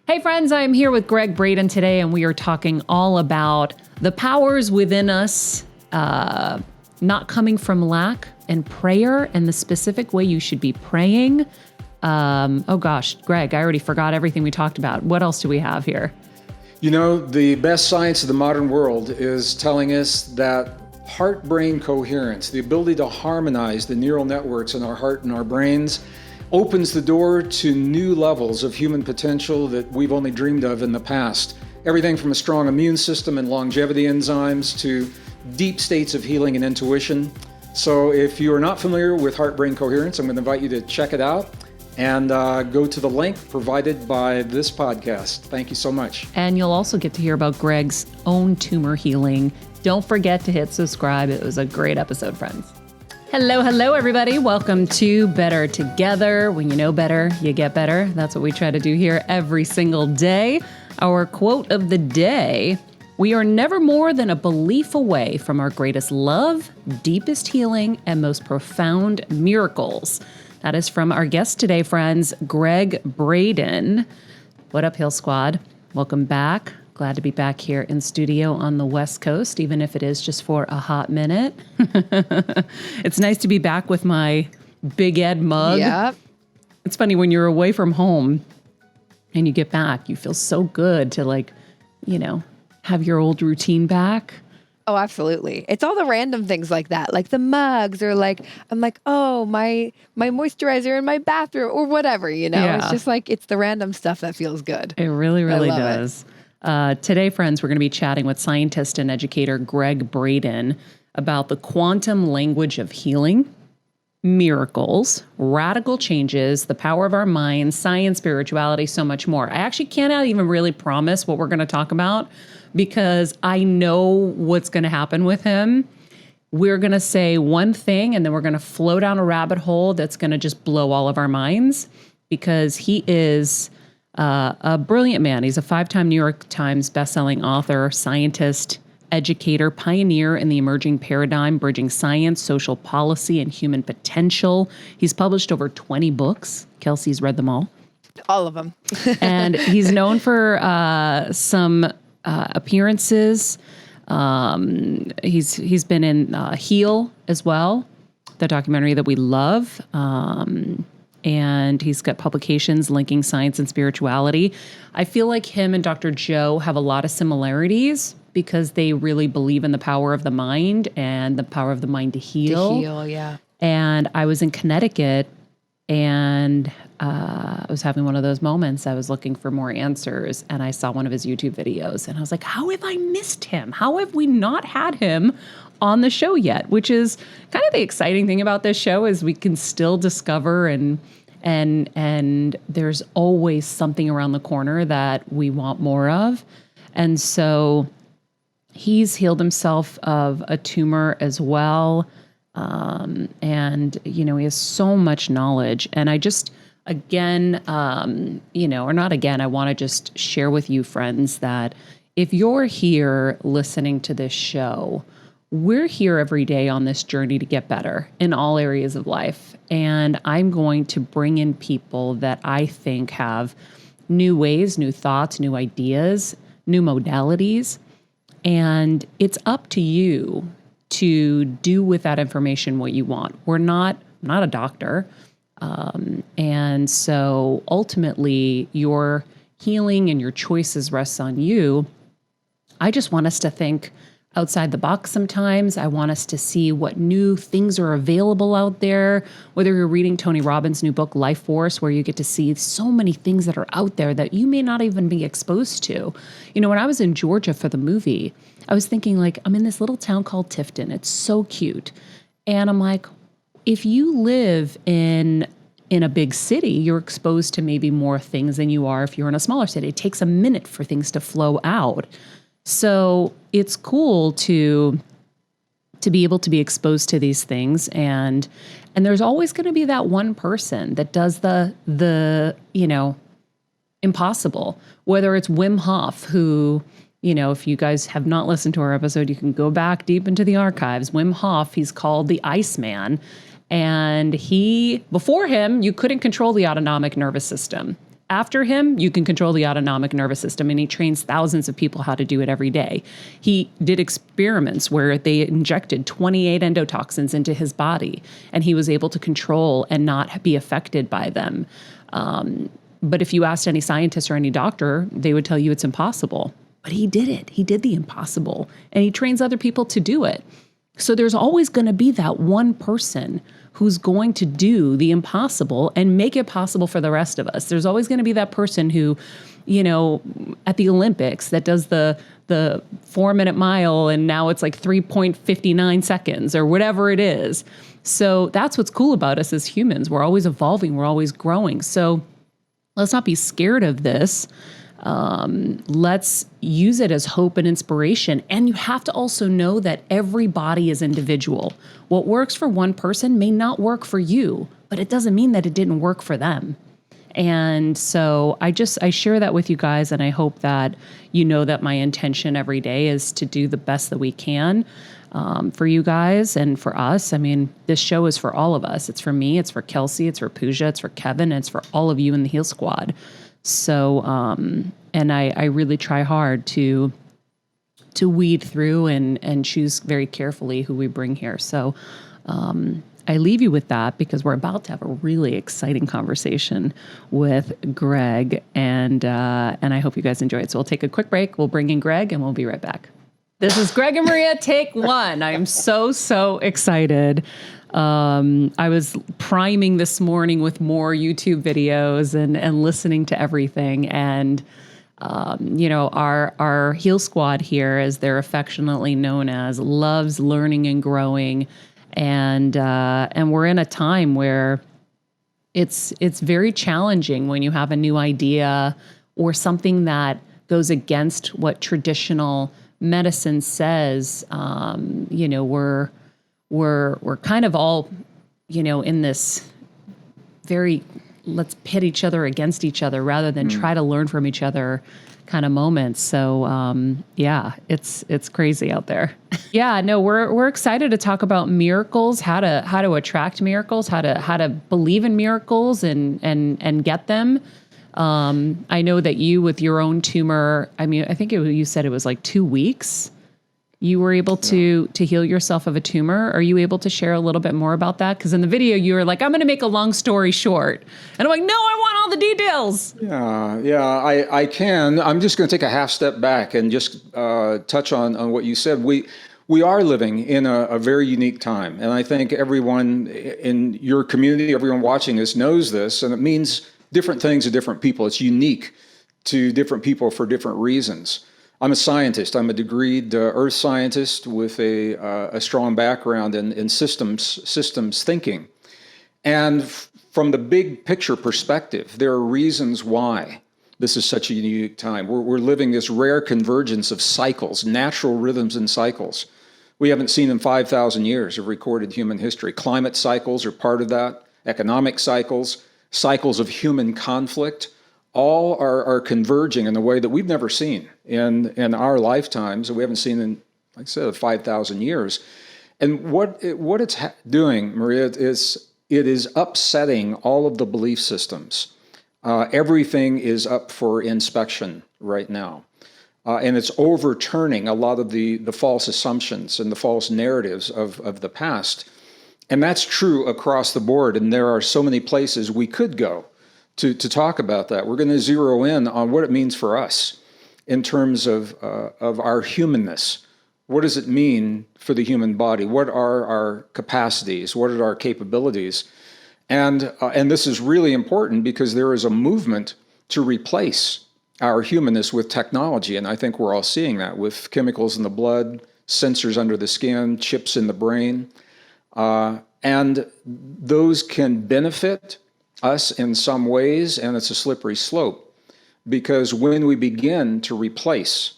Hey friends, I'm here with Greg Braden today, and we are talking all about the powers within us not coming from lack and prayer and the specific way you should be praying. Oh gosh, Greg, I already forgot everything we talked about. What else do we have here? You know, the best science of the modern world is telling us that heart-brain coherence, the ability to harmonize the neural networks in our heart and our brains, opens the door to new levels of human potential that we've only dreamed of in the past. Everything from a strong immune system and longevity enzymes to deep states of healing and intuition. So if you are not familiar with heart-brain coherence, I'm going to invite you to check it out and go to the link provided by this podcast. Thank you so much. And you'll also get to hear about Greg's own tumor healing. Don't forget to hit subscribe. It was a great episode, friends. Hello, everybody. Welcome to Better Together. When you know better, you get better. That's what we try to do here every single day. Our quote of the day: we are never more than a belief away from our greatest love, deepest healing, and most profound miracles. That is from our guest today, friends, Greg Braden. What up, Heal Squad? Welcome back. Glad to be back here in studio on the West Coast, even if it is just for a hot minute. It's nice to be back with my Big Ed mug. Yep. It's funny, when you're away from home and you get back, you feel so good to have your old routine back. Oh, absolutely. It's all the random things like that, like the mugs, or I'm like, oh, my moisturizer in my bathroom, or whatever, Yeah. It's just it's the random stuff that feels good. It really, really love does. Today, friends, we're going to be chatting with scientist and educator Gregg Braden about the quantum language of healing, miracles, radical changes, the power of our minds, science, spirituality, so much more. I actually cannot even really promise what we're going to talk about because I know what's going to happen with him. We're going to say one thing and then we're going to flow down a rabbit hole that's going to just blow all of our minds, because he is a brilliant man. He's a 5-time New York Times bestselling author, scientist, educator, pioneer in the emerging paradigm, bridging science, social policy, and human potential. He's published over 20 books. Kelsey's read them all. All of them. And he's known for some appearances. He's been in Heal as well, the documentary that we love. And he's got publications linking science and spirituality. I feel like him and Dr. Joe have a lot of similarities because they really believe in the power of the mind and the power of the mind to heal. To heal, yeah. And I was in Connecticut and I was having one of those moments. I was looking for more answers and I saw one of his YouTube videos and I was like, how have I missed him? How have we not had him on the show yet? Which is kind of the exciting thing about this show, is we can still discover and there's always something around the corner that we want more of. And so he's healed himself of a tumor as well. And he has so much knowledge. And I just, again, I want to just share with you, friends, that if you're here listening to this show, we're here every day on this journey to get better in all areas of life. And I'm going to bring in people that I think have new ways, new thoughts, new ideas, new modalities. And it's up to you to do with that information what you want. I'm not a doctor. And so ultimately your healing and your choices rests on you. I just want us to think outside the box sometimes. I want us to see what new things are available out there, whether you're reading Tony Robbins' new book, Life Force, where you get to see so many things that are out there that you may not even be exposed to. When I was in Georgia for the movie, I was thinking I'm in this little town called Tifton. It's so cute. And I'm like, if you live in a big city, you're exposed to maybe more things than you are if you're in a smaller city. It takes a minute for things to flow out. So it's cool to be able to be exposed to these things, and there's always going to be that one person that does the impossible, whether it's Wim Hof, who, if you guys have not listened to our episode, you can go back deep into the archives. Wim Hof, he's called the Iceman, and before him, you couldn't control the autonomic nervous system. after him, you can control the autonomic nervous system, and he trains thousands of people how to do it every day. He did experiments where they injected 28 endotoxins into his body, and he was able to control and not be affected by them. But if you asked any scientist or any doctor, they would tell you it's impossible. But he did it. He did the impossible, and he trains other people to do it. So there's always going to be that one person who's going to do the impossible and make it possible for the rest of us. There's always going to be that person who, at the Olympics that does the 4-minute mile, and now it's like 3.59 seconds or whatever it is. So that's what's cool about us as humans. We're always evolving. We're always growing. So let's not be scared of this. Let's use it as hope and inspiration. And you have to also know that every body is individual. What works for one person may not work for you, but it doesn't mean that it didn't work for them. And so I share that with you guys, and I hope that you know that my intention every day is to do the best that we can for you guys and for us. I mean, this show is for all of us. It's for me, it's for Kelsey, it's for Pooja, it's for Kevin, it's for all of you in the Heal Squad. So, and I really try hard to weed through and choose very carefully who we bring here. So, I leave you with that because we're about to have a really exciting conversation with Greg, and I hope you guys enjoy it. So we'll take a quick break. We'll bring in Greg, and we'll be right back. This is Greg and Maria, take one. I'm so excited. I was priming this morning with more YouTube videos and listening to everything. And, our Heal Squad here, as they're affectionately known as, loves learning and growing. And we're in a time where it's very challenging when you have a new idea or something that goes against what traditional medicine says. We're kind of all, in this very let's pit each other against each other rather than try to learn from each other kind of moments. So it's crazy out there. We're excited to talk about miracles, how to attract miracles, how to believe in miracles and get them. I know that you, with your own tumor, I think you said it was like 2 weeks. You were able to heal yourself of a tumor. Are you able to share a little bit more about that? Because in the video, you were like, I'm going to make a long story short. And I'm like, no, I want all the details. I can. I'm just going to take a half step back and just touch on what you said. We are living in a very unique time. And I think everyone in your community, everyone watching this knows this. And it means different things to different people. It's unique to different people for different reasons. I'm a scientist. I'm a degreed earth scientist with a strong background in systems thinking. And from the big picture perspective, there are reasons why this is such a unique time. We're living this rare convergence of cycles, natural rhythms and cycles we haven't seen in 5,000 years of recorded human history. Climate cycles are part of that, economic cycles, cycles of human conflict. All are converging in a way that we've never seen in our lifetimes, and we haven't seen in, like I said, 5,000 years. And what it's doing, Maria, is it is upsetting all of the belief systems. Everything is up for inspection right now. And it's overturning a lot of the false assumptions and the false narratives of the past. And that's true across the board. And there are so many places we could go to talk about that. We're going to zero in on what it means for us in terms of our humanness. What does it mean for the human body? What are our capacities? What are our capabilities? And this is really important because there is a movement to replace our humanness with technology. And I think we're all seeing that with chemicals in the blood, sensors under the skin, chips in the brain. And those can benefit us in some ways, and it's a slippery slope. Because when we begin to replace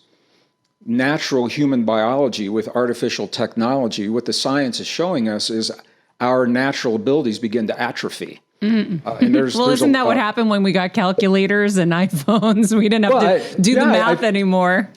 natural human biology with artificial technology, what the science is showing us is our natural abilities begin to atrophy. And isn't that what happened when we got calculators and iPhones? We didn't have to do the math anymore.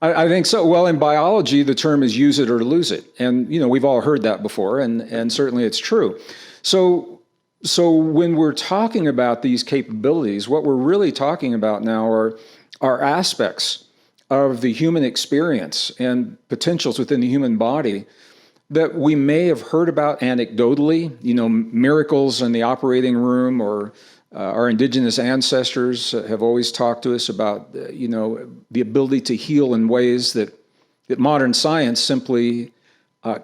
I think so. Well, in biology, the term is use it or lose it. And, we've all heard that before, and certainly it's true. So So when we're talking about these capabilities, what we're really talking about now are aspects of the human experience and potentials within the human body that we may have heard about anecdotally, miracles in the operating room, or our indigenous ancestors have always talked to us about, the ability to heal in ways that modern science simply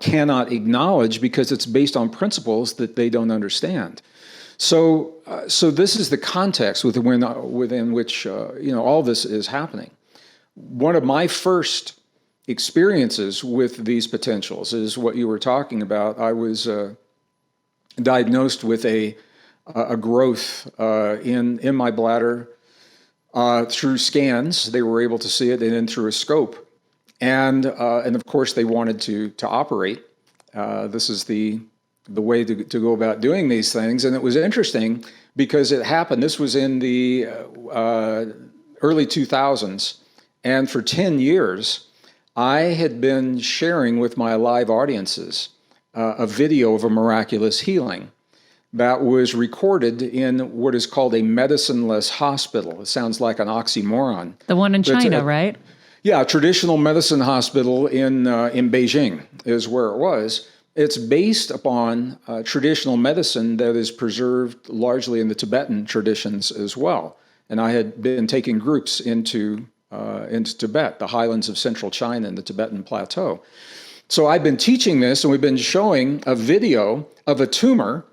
cannot acknowledge because it's based on principles that they don't understand. So this is the context within which all this is happening. One of my first experiences with these potentials is what you were talking about. I was diagnosed with a growth in my bladder through scans. They were able to see it, and then through a scope. And of course, they wanted to operate. This is the way to go about doing these things. And it was interesting because it happened. This was in the early 2000s. And for 10 years, I had been sharing with my live audiences a video of a miraculous healing that was recorded in what is called a medicine-less hospital. It sounds like an oxymoron. The one in China, right? Yeah, a traditional medicine hospital in Beijing is where it was. It's based upon traditional medicine that is preserved largely in the Tibetan traditions as well. And I had been taking groups into Tibet, the highlands of central China and the Tibetan plateau. So I've been teaching this, and we've been showing a video of a tumor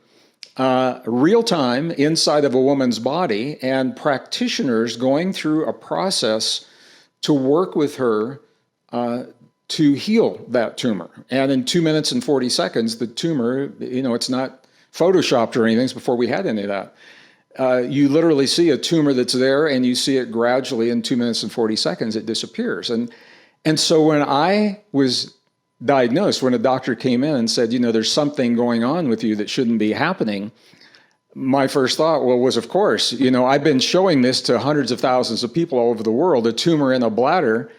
real time inside of a woman's body, and practitioners going through a process to work with her to heal that tumor. And in 2 minutes and 40 seconds, the tumor, it's not photoshopped or anything. It's before we had any of that. You literally see a tumor that's there, and you see it gradually in 2 minutes and 40 seconds, it disappears. And so when I was diagnosed, when a doctor came in and said, there's something going on with you that shouldn't be happening, my first thought was, of course, I've been showing this to hundreds of thousands of people all over the world, a tumor in a bladder,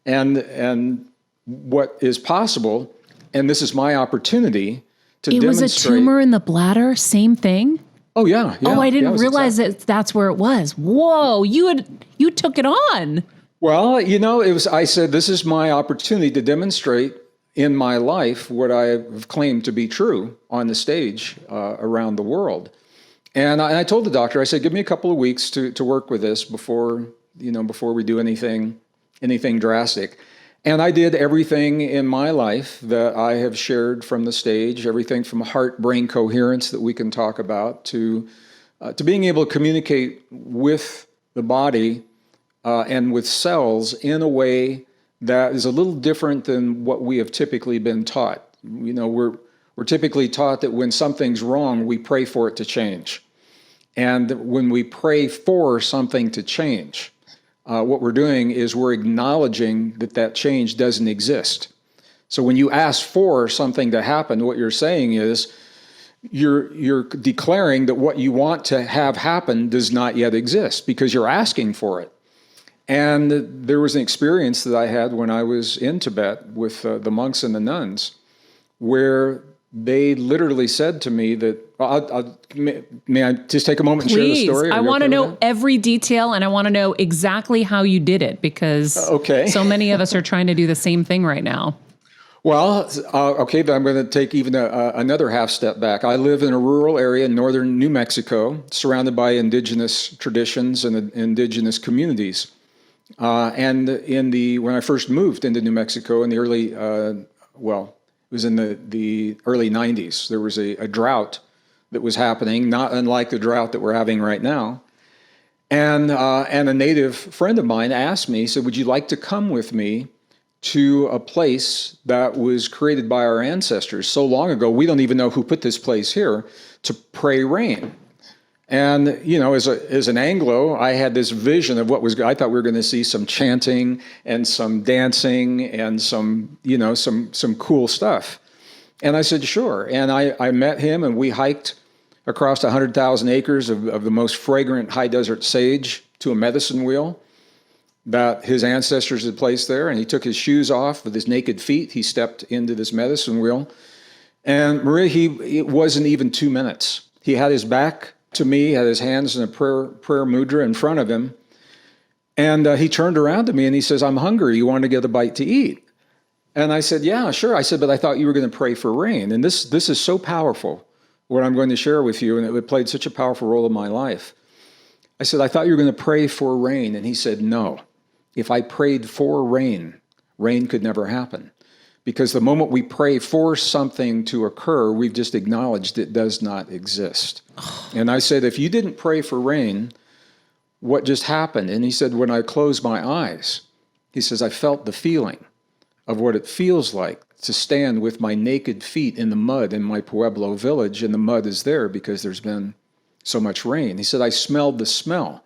and what is possible, and this is my opportunity to demonstrate. It was a tumor in the bladder, same thing? Oh, yeah. I didn't realize that's where it was. Whoa, you took it on. Well, I said, this is my opportunity to demonstrate in my life what I have claimed to be true on the stage around the world. And I told the doctor, I said, give me a couple of weeks to work with this before we do anything drastic. And I did everything in my life that I have shared from the stage, everything from heart-brain coherence that we can talk about to being able to communicate with the body and with cells in a way that is a little different than what we have typically been taught. We're typically taught that when something's wrong, we pray for it to change. And when we pray for something to change, what we're doing is we're acknowledging that change doesn't exist. So when you ask for something to happen, what you're saying is you're declaring that what you want to have happen does not yet exist because you're asking for it. And there was an experience that I had when I was in Tibet with the monks and the nuns, where they literally said to me that, may I just take a moment and share the story? I want to know every detail, and I want to know exactly how you did it, because so many of us are trying to do the same thing right now. Well, okay, but I'm going to take even another half step back. I live in a rural area in northern New Mexico, surrounded by indigenous traditions and indigenous communities. And when I first moved into New Mexico in the early, it was in the early 90s, there was a drought that was happening, not unlike the drought that we're having right now. And a native friend of mine asked me, he said, would you like to come with me to a place that was created by our ancestors so long ago, we don't even know who put this place here, to pray rain? And, as an Anglo, I had this vision of I thought we were going to see some chanting and some dancing and some cool stuff. And I said, sure. And I met him, and we hiked across 100,000 acres of the most fragrant high desert sage to a medicine wheel that his ancestors had placed there. And he took his shoes off with his naked feet. He stepped into this medicine wheel. And Maria, it wasn't even 2 minutes. He had his back to me, had his hands in a prayer mudra in front of him. And he turned around to me and he says, I'm hungry. You want to get a bite to eat? And I said, yeah, sure. I said, but I thought you were going to pray for rain. And this is so powerful, what I'm going to share with you. And it played such a powerful role in my life. I said, I thought you were going to pray for rain. And he said, no. If I prayed for rain, rain could never happen. Because the moment we pray for something to occur, we've just acknowledged it does not exist. And I said, if you didn't pray for rain, what just happened? And he said, when I closed my eyes, he says, I felt the feeling of what it feels like to stand with my naked feet in the mud in my Pueblo village, and the mud is there because there's been so much rain. He said, I smelled the smell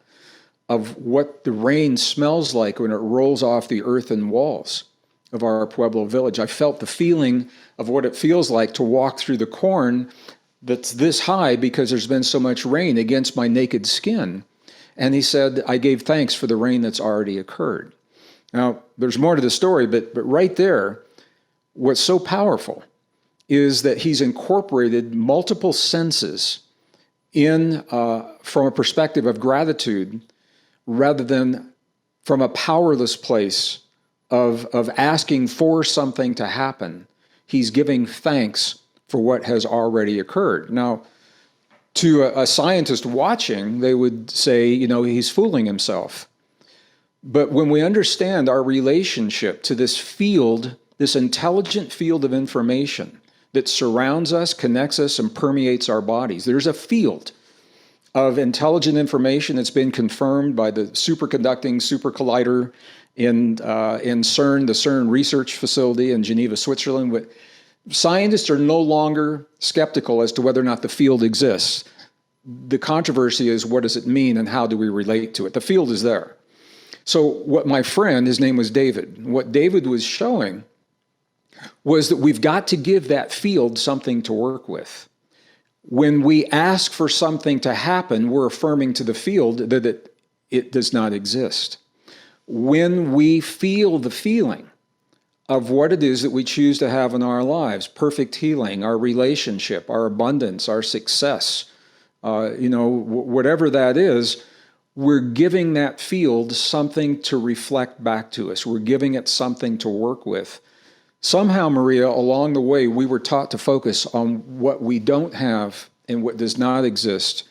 of what the rain smells like when it rolls off the earthen walls of our Pueblo village. I felt the feeling of what it feels like to walk through the corn that's this high because there's been so much rain against my naked skin. And he said, I gave thanks for the rain that's already occurred. Now, there's more to the story, but right there, what's so powerful is that he's incorporated multiple senses in from a perspective of gratitude rather than from a powerless place of asking for something to happen. He's giving thanks for what has already occurred. Now, to a scientist watching, they would say, he's fooling himself. But when we understand our relationship to this field, this intelligent field of information that surrounds us, connects us, and permeates our bodies, there's a field of intelligent information that's been confirmed by the superconducting super collider in CERN, the CERN research facility in Geneva, Switzerland. Scientists are no longer skeptical as to whether or not the field exists. The controversy is, what does it mean and how do we relate to it? The field is there. So what my friend, his name was David, what David was showing was that we've got to give that field something to work with. When we ask for something to happen, we're affirming to the field that it does not exist. When we feel the feeling of what it is that we choose to have in our lives, perfect healing, our relationship, our abundance, our success, whatever that is, we're giving that field something to reflect back to us. We're giving it something to work with. Somehow, Maria, along the way, we were taught to focus on what we don't have and what does not exist,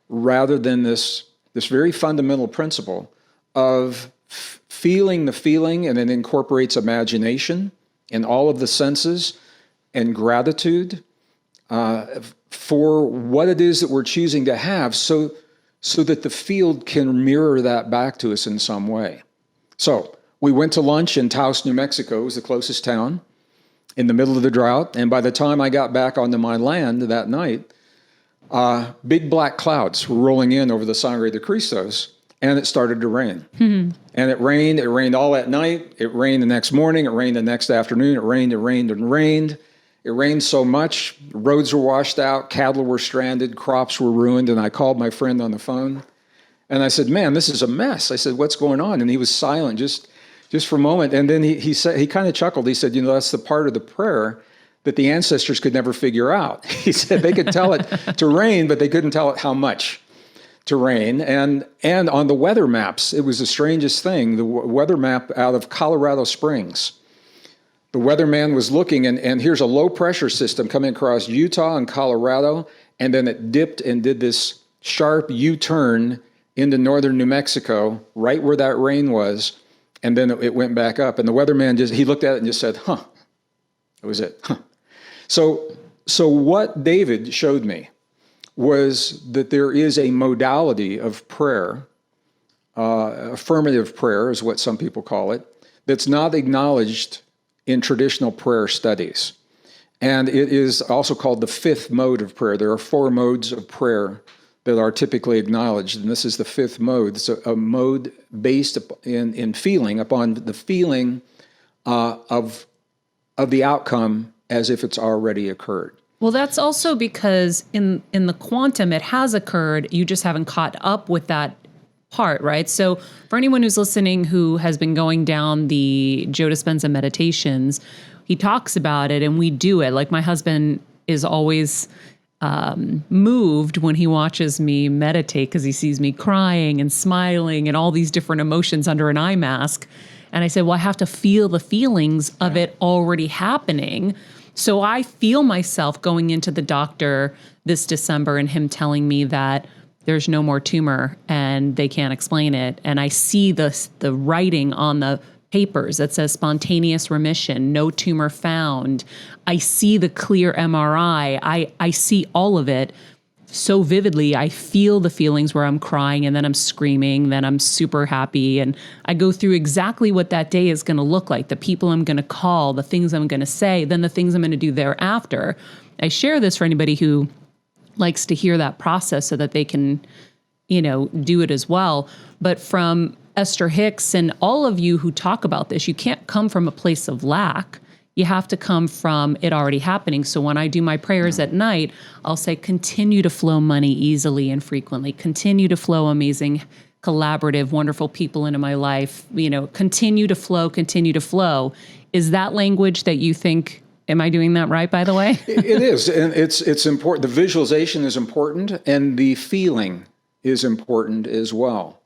rather than this very fundamental principle of feeling the feeling, and it incorporates imagination and all of the senses and gratitude for what it is that we're choosing to have, so that the field can mirror that back to us in some way. So we went to lunch in Taos, New Mexico. It was the closest town in the middle of the drought. And by the time I got back onto my land that night, big black clouds were rolling in over the Sangre de Cristos, and it started to rain. Mm-hmm. And it rained all that night. It rained the next morning. It rained the next afternoon. It rained. It rained so much, roads were washed out, cattle were stranded, crops were ruined, and I called my friend on the phone. And I said, man, this is a mess. I said, what's going on? And he was silent just for a moment. And then he said, he kind of chuckled. He said, that's the part of the prayer that the ancestors could never figure out. He said they could tell it to rain, but they couldn't tell it how much to rain. And on the weather maps, it was the strangest thing. The weather map out of Colorado Springs, the weatherman was looking, and here's a low-pressure system coming across Utah and Colorado, and then it dipped and did this sharp U-turn into northern New Mexico, right where that rain was, and then it went back up. And the weatherman he looked at it and just said, huh. That was it. Huh. So what David showed me was that there is a modality of prayer, affirmative prayer is what some people call it, that's not acknowledged in traditional prayer studies. And it is also called the fifth mode of prayer. There are 4 modes of prayer that are typically acknowledged, and this is the 5th mode. It's a mode based in feeling, upon the feeling of the outcome as if it's already occurred. Well, that's also because in the quantum, it has occurred. You just haven't caught up with that part, right? So for anyone who's listening who has been going down the Joe Dispenza meditations, he talks about it and we do it. Like my husband is always moved when he watches me meditate because he sees me crying and smiling and all these different emotions under an eye mask. And I said, well, I have to feel the feelings of it already happening. So I feel myself going into the doctor this December and him telling me that there's no more tumor and they can't explain it. And I see the writing on the papers that says spontaneous remission, no tumor found. I see the clear MRI. I see all of it so vividly. I feel the feelings where I'm crying and then I'm screaming, then I'm super happy. And I go through exactly what that day is going to look like, the people I'm going to call, the things I'm going to say, then the things I'm going to do thereafter. I share this for anybody who likes to hear that process so that they can, do it as well. But from Esther Hicks and all of you who talk about this, you can't come from a place of lack. You have to come from it already happening. So when I do my prayers at night, I'll say, continue to flow money easily and frequently. Continue to flow amazing, collaborative, wonderful people into my life. Continue to flow, continue to flow. Is that language that you think, am I doing that right, by the way? It is. And it's important. The visualization is important, and the feeling is important as well.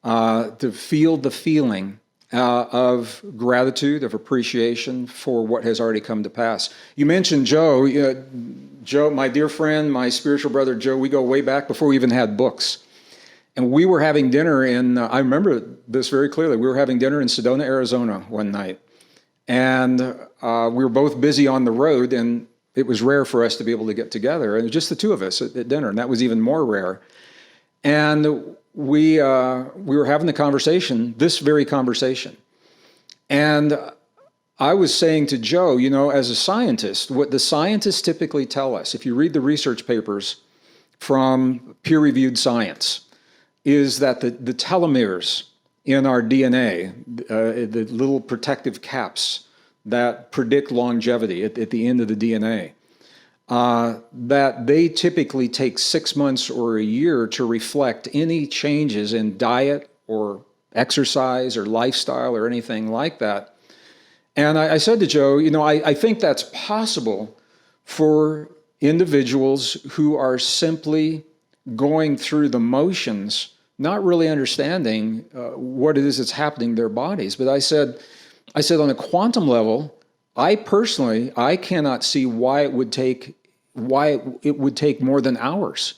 To feel the feeling of gratitude, of appreciation for what has already come to pass. You mentioned Joe. Joe, my dear friend, my spiritual brother Joe, we go way back before we even had books. And we were having dinner I remember this very clearly, we were having dinner in Sedona, Arizona one night. And we were both busy on the road, and it was rare for us to be able to get together. And it was just the two of us at dinner, and that was even more rare. And we were having the conversation, this very conversation. And I was saying to Joe, as a scientist, what the scientists typically tell us, if you read the research papers from peer-reviewed science, is that the telomeres in our DNA, the little protective caps that predict longevity at the end of the DNA, that they typically take 6 months or a year to reflect any changes in diet or exercise or lifestyle or anything like that. And I said to Joe, I think that's possible for individuals who are simply going through the motions, not really understanding what it is that's happening in their bodies. But I said on a quantum level, I cannot see why it would take more than hours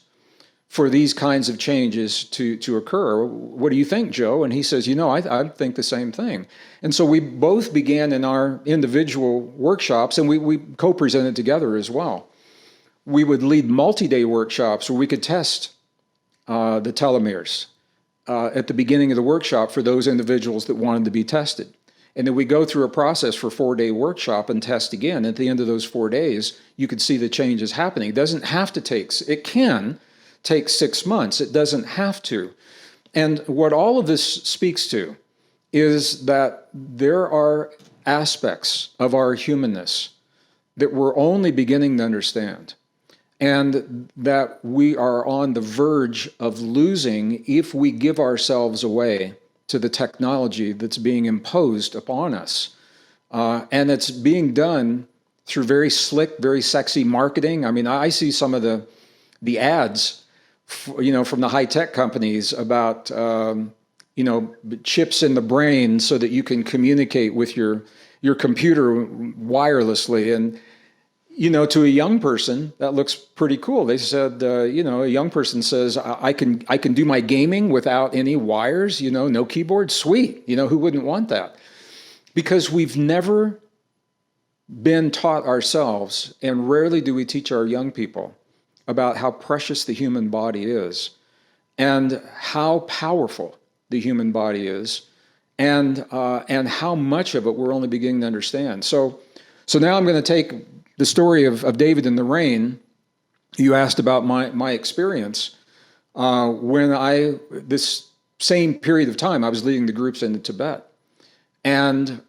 for these kinds of changes to occur. What do you think, Joe? And he says, I think the same thing. And so we both began in our individual workshops, and we co-presented together as well. We would lead multi-day workshops where we could test the telomeres at the beginning of the workshop for those individuals that wanted to be tested. And then we go through a process for 4-day workshop and test again. At the end of those 4 days, you could see the changes happening. It can take 6 months. It doesn't have to. And what all of this speaks to is that there are aspects of our humanness that we're only beginning to understand, and that we are on the verge of losing if we give ourselves away to the technology that's being imposed upon us. And it's being done through very slick, very sexy marketing. I mean, I see some of the ads, from the high-tech companies about, chips in the brain so that you can communicate with your computer wirelessly. And, to a young person, that looks pretty cool. They said, a young person says, I can do my gaming without any wires, no keyboard. Sweet. Who wouldn't want that? Because we've never been taught ourselves, and rarely do we teach our young people about how precious the human body is and how powerful the human body is, and how much of it we're only beginning to understand. So now I'm going to take the story of David in the rain. You asked about my experience. This same period of time, I was leading the groups in Tibet. And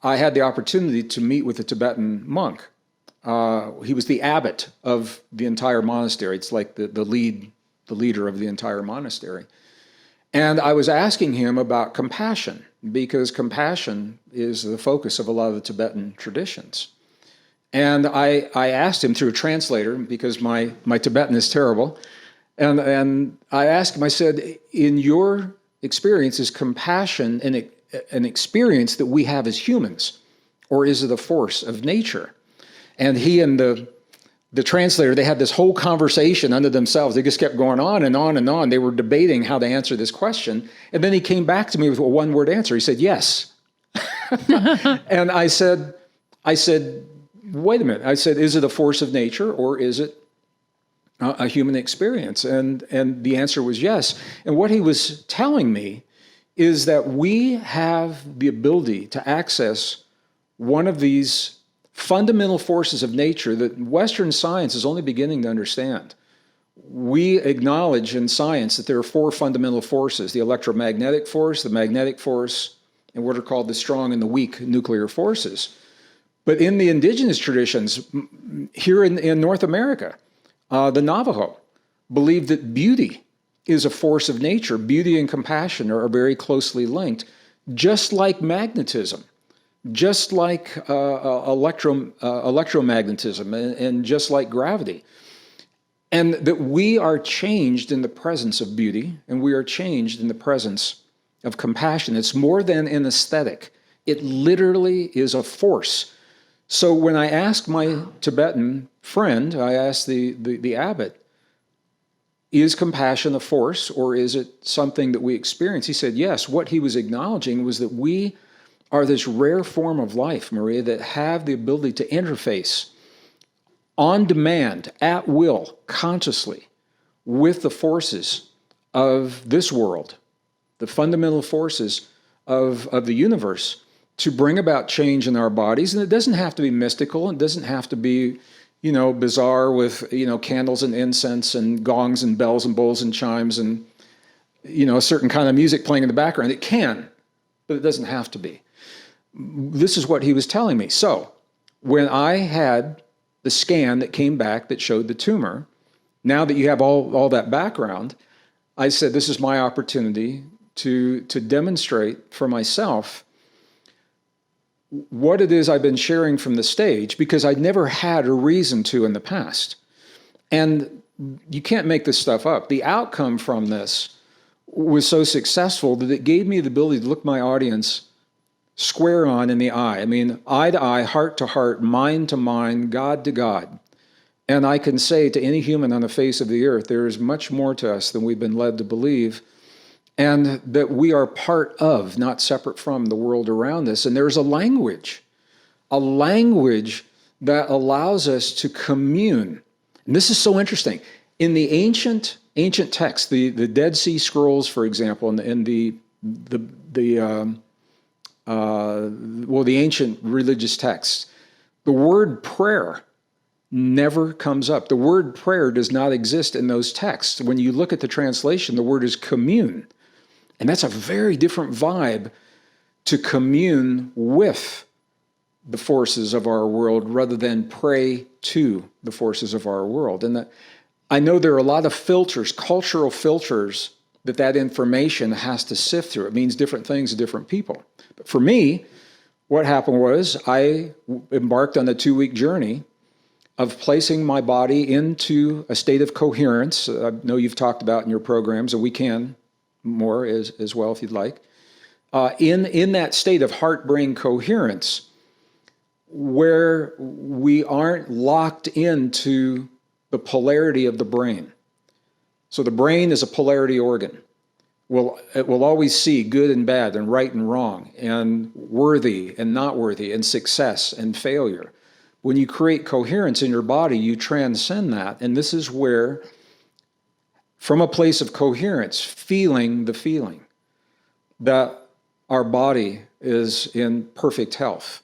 I had the opportunity to meet with a Tibetan monk. He was the abbot of the entire monastery. It's like the leader of the entire monastery. And I was asking him about compassion, because compassion is the focus of a lot of the Tibetan traditions. And I asked him through a translator, because my Tibetan is terrible, and I asked him, I said, in your experience, is compassion an experience that we have as humans, or is it a force of nature? And he and the translator, they had this whole conversation unto themselves. They just kept going on and on and on. They were debating how to answer this question. And then he came back to me with a one-word answer. He said, yes. And I said, wait a minute. I said, is it a force of nature, or is it a human experience? And the answer was yes. And what he was telling me is that we have the ability to access one of these fundamental forces of nature that Western science is only beginning to understand. We acknowledge in science that there are four fundamental forces: the electromagnetic force, the magnetic force, and what are called the strong and the weak nuclear forces. But in the indigenous traditions here in North America, the Navajo believe that beauty is a force of nature. Beauty and compassion are very closely linked, just like magnetism, just like electromagnetism, and just like gravity. And that we are changed in the presence of beauty, and we are changed in the presence of compassion. It's more than an aesthetic. It literally is a force. So when I asked my Tibetan friend, I asked the abbot, is compassion a force, or is it something that we experience? He said, yes. What he was acknowledging was that we are this rare form of life, Maria, that have the ability to interface on demand, at will, consciously, with the forces of this world, the fundamental forces of the universe, to bring about change in our bodies. And it doesn't have to be mystical. It doesn't have to be, bizarre with, candles and incense and gongs and bells and bowls and chimes and, a certain kind of music playing in the background. It can, but it doesn't have to be. This is what he was telling me. So when I had the scan that came back that showed the tumor, now that you have all that background, I said, this is my opportunity to demonstrate for myself what it is I've been sharing from the stage, because I'd never had a reason to in the past. And you can't make this stuff up. The outcome from this was so successful that it gave me the ability to look my audience square on in the eye. I mean, eye to eye, heart to heart, mind to mind, God to God. And I can say to any human on the face of the earth, there is much more to us than we've been led to believe, and that we are part of, not separate from, the world around us. And there's a language that allows us to commune. And this is so interesting. In the ancient texts, the Dead Sea Scrolls, for example, and the ancient religious texts, the word prayer never comes up. The word prayer does not exist in those texts. When you look at the translation, the word is commune. And that's a very different vibe, to commune with the forces of our world rather than pray to the forces of our world. And I know there are a lot of filters, cultural filters, that information has to sift through. It means different things to different people. But for me, what happened was I embarked on a 2-week journey of placing my body into a state of coherence. I know you've talked about in your programs, and we can more as well if you'd like. In that state of heart-brain coherence, where we aren't locked into the polarity of the brain. So the brain is a polarity organ. It will always see good and bad and right and wrong and worthy and not worthy and success and failure. When you create coherence in your body, you transcend that. And this is where, from a place of coherence, feeling the feeling that our body is in perfect health,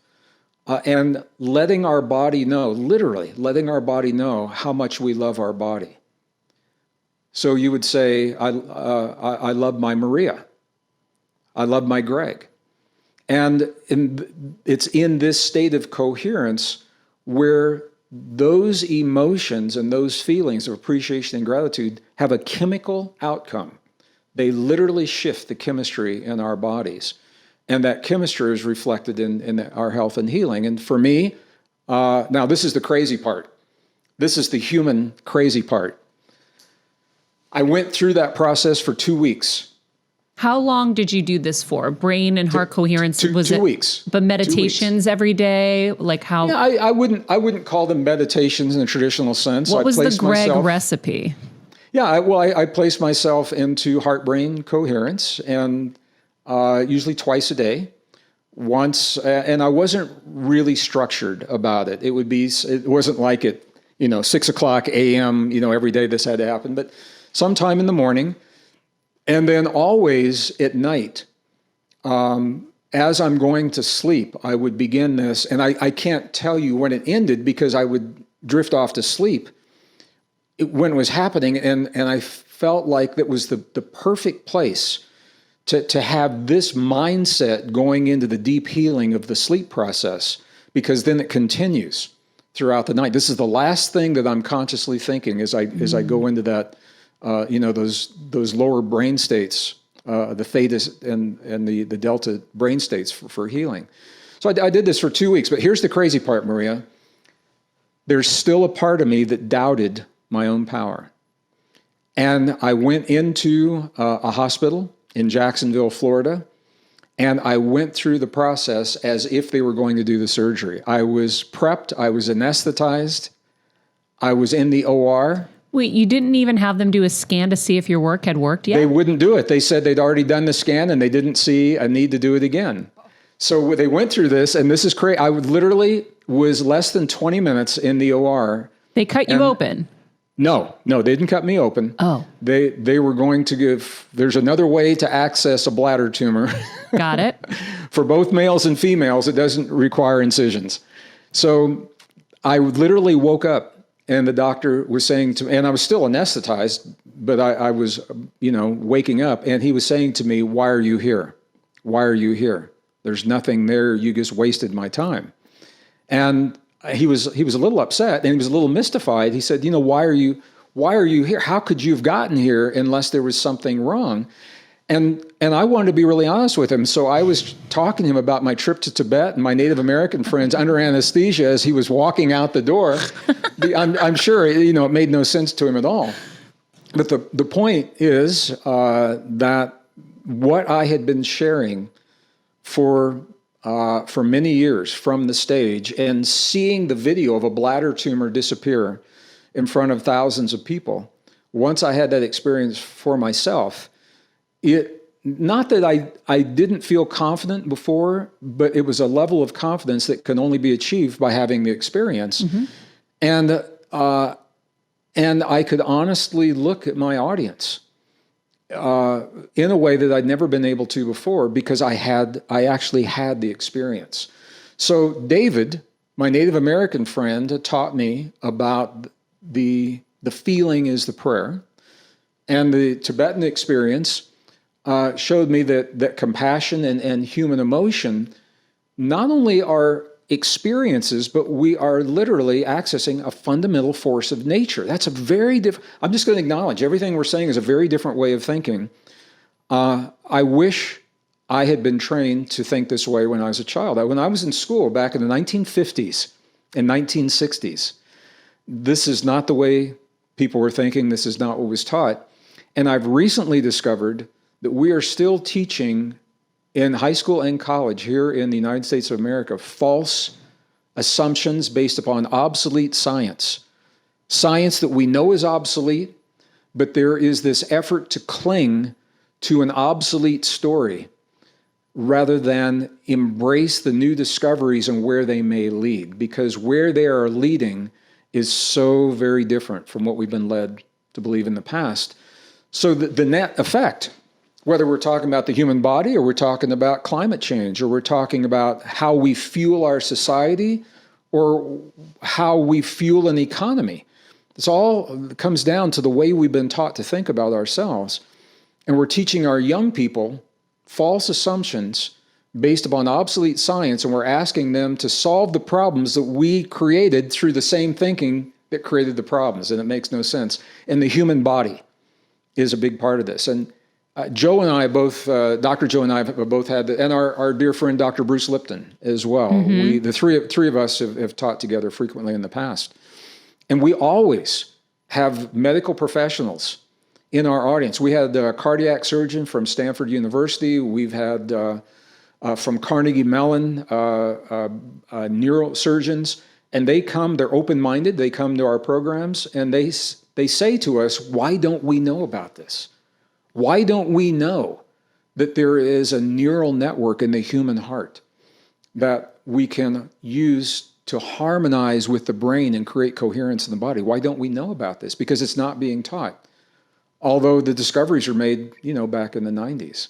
and letting our body know, literally letting our body know how much we love our body. So you would say, I love my Maria. I love my Greg. And it's in this state of coherence where those emotions and those feelings of appreciation and gratitude have a chemical outcome. They literally shift the chemistry in our bodies. And that chemistry is reflected in our health and healing. And for me, Now, this is the crazy part. This is the human crazy part. I went through that process for 2 weeks. How long did you do this for? Brain and heart coherence? Was 2 it weeks. But meditations every day? Like how? Yeah, I wouldn't call them meditations in a traditional sense. What was the Gregg recipe? Yeah, I placed myself into heart-brain coherence, and usually twice a day. Once, and I wasn't really structured about it. It wasn't like at 6:00 a.m. Every day this had to happen, but sometime in the morning, and then always at night. As I'm going to sleep, I would begin this, and I can't tell you when it ended because I would drift off to sleep when it was happening, and I felt like that was the perfect place to have this mindset going into the deep healing of the sleep process, because then it continues throughout the night. This is the last thing that I'm consciously thinking as I go into that, those lower brain states, the theta and the delta brain states for healing. So I did this for 2 weeks, but here's the crazy part, Maria. There's still a part of me that doubted my own power. And I went into a hospital in Jacksonville, Florida, and I went through the process as if they were going to do the surgery. I was prepped, I was anesthetized, I was in the OR. Wait, you didn't even have them do a scan to see if your work had worked yet? They wouldn't do it. They said they'd already done the scan and they didn't see a need to do it again. So they went through this, and this is crazy. I literally was less than 20 minutes in the OR. They cut you open? No, they didn't cut me open. Oh. They were going to there's another way to access a bladder tumor. Got it. For both males and females, it doesn't require incisions. So I literally woke up, and the doctor was saying to me, and I was still anesthetized, but I was, waking up, and he was saying to me, "Why are you here? Why are you here? There's nothing there. You just wasted my time." And he was a little upset, and he was a little mystified. He said, "Why are you here? How could you have gotten here unless there was something wrong?" And I wanted to be really honest with him. So I was talking to him about my trip to Tibet and my Native American friends under anesthesia as he was walking out the door. I'm sure, it made no sense to him at all. But the point is that what I had been sharing for many years from the stage, and seeing the video of a bladder tumor disappear in front of thousands of people, once I had that experience for myself, not that I didn't feel confident before, but it was a level of confidence that can only be achieved by having the experience. Mm-hmm. And I could honestly look at my audience in a way that I'd never been able to before, because I actually had the experience. So David, my Native American friend, taught me about the feeling is the prayer, and the Tibetan experience showed me that compassion and human emotion not only are experiences, but we are literally accessing a fundamental force of nature. That's a very different, I'm just going to acknowledge everything we're saying is a very different way of thinking. I wish I had been trained to think this way when I was a child. When I was in school back in the 1950s and 1960s, this is not the way people were thinking. This is not what was taught. And I've recently discovered that we are still teaching in high school and college here in the United States of America false assumptions based upon obsolete science. Science that we know is obsolete, but there is this effort to cling to an obsolete story rather than embrace the new discoveries and where they may lead, because where they are leading is so very different from what we've been led to believe in the past. So the net effect, whether we're talking about the human body, or we're talking about climate change, or we're talking about how we fuel our society, or how we fuel an economy, this all comes down to the way we've been taught to think about ourselves. And we're teaching our young people false assumptions based upon obsolete science, and we're asking them to solve the problems that we created through the same thinking that created the problems, and it makes no sense. And the human body is a big part of this. And Joe and I both, Dr. Joe and I have both had, and our dear friend Dr. Bruce Lipton as well. The three of us have taught together frequently in the past. And we always have medical professionals in our audience. We had a cardiac surgeon from Stanford University. We've had from Carnegie Mellon neurosurgeons, and they come, they're open-minded, they come to our programs, and they say to us, why don't we know about this? Why don't we know that there is a neural network in the human heart that we can use to harmonize with the brain and create coherence in the body? Why don't we know about this? Because it's not being taught. Although the discoveries were made, back in the 90s.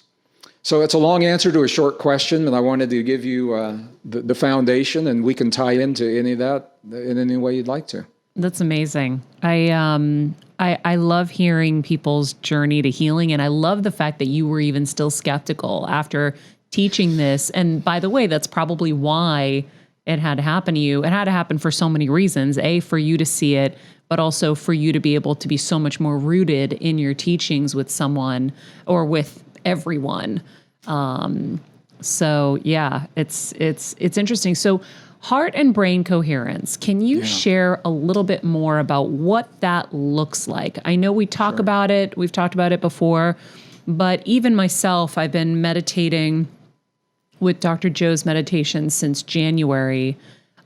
So it's a long answer to a short question, and I wanted to give you the foundation, and we can tie into any of that in any way you'd like to. That's amazing. I love hearing people's journey to healing, and I love the fact that you were even still skeptical after teaching this. And by the way, that's probably why it had to happen to you. It had to happen for so many reasons. A, for you to see it, but also for you to be able to be so much more rooted in your teachings with someone or with everyone. So yeah, it's interesting. So heart and brain coherence. Can you share a little bit more about what that looks like? I know we talk about it. We've talked about it before, but even myself, I've been meditating with Dr. Joe's meditation since January.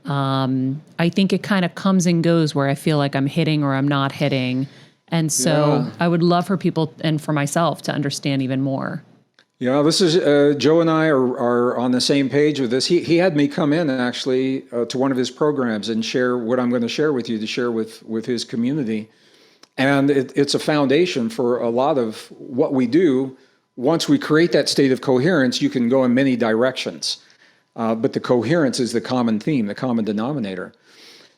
I think it kind of comes and goes where I feel like I'm hitting or I'm not hitting. And so I would love for people and for myself to understand even more. Yeah, this is, Joe and I are on the same page with this. He had me come in actually to one of his programs and share what I'm going to share with you, to share with his community. And it's a foundation for a lot of what we do. Once we create that state of coherence, you can go in many directions. But the coherence is the common theme, the common denominator.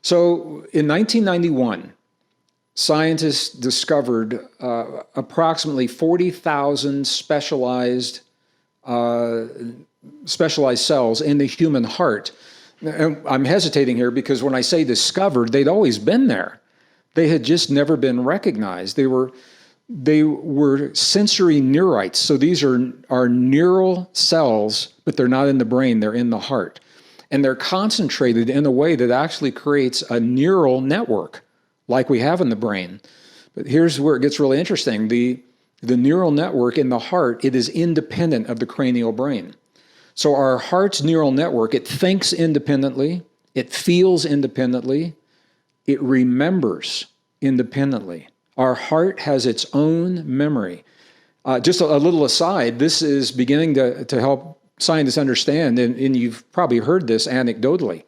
So in 1991, scientists discovered approximately 40,000 specialized cells in the human heart. And I'm hesitating here because when I say discovered, they'd always been there. They had just never been recognized. They were sensory neurites. So these are neural cells, but they're not in the brain, they're in the heart. And they're concentrated in a way that actually creates a neural network like we have in the brain. But here's where it gets really interesting. The neural network in the heart, it is independent of the cranial brain. So our heart's neural network, it thinks independently, it feels independently, it remembers independently. Our heart has its own memory. Just a little aside, this is beginning to help scientists understand, and you've probably heard this anecdotally,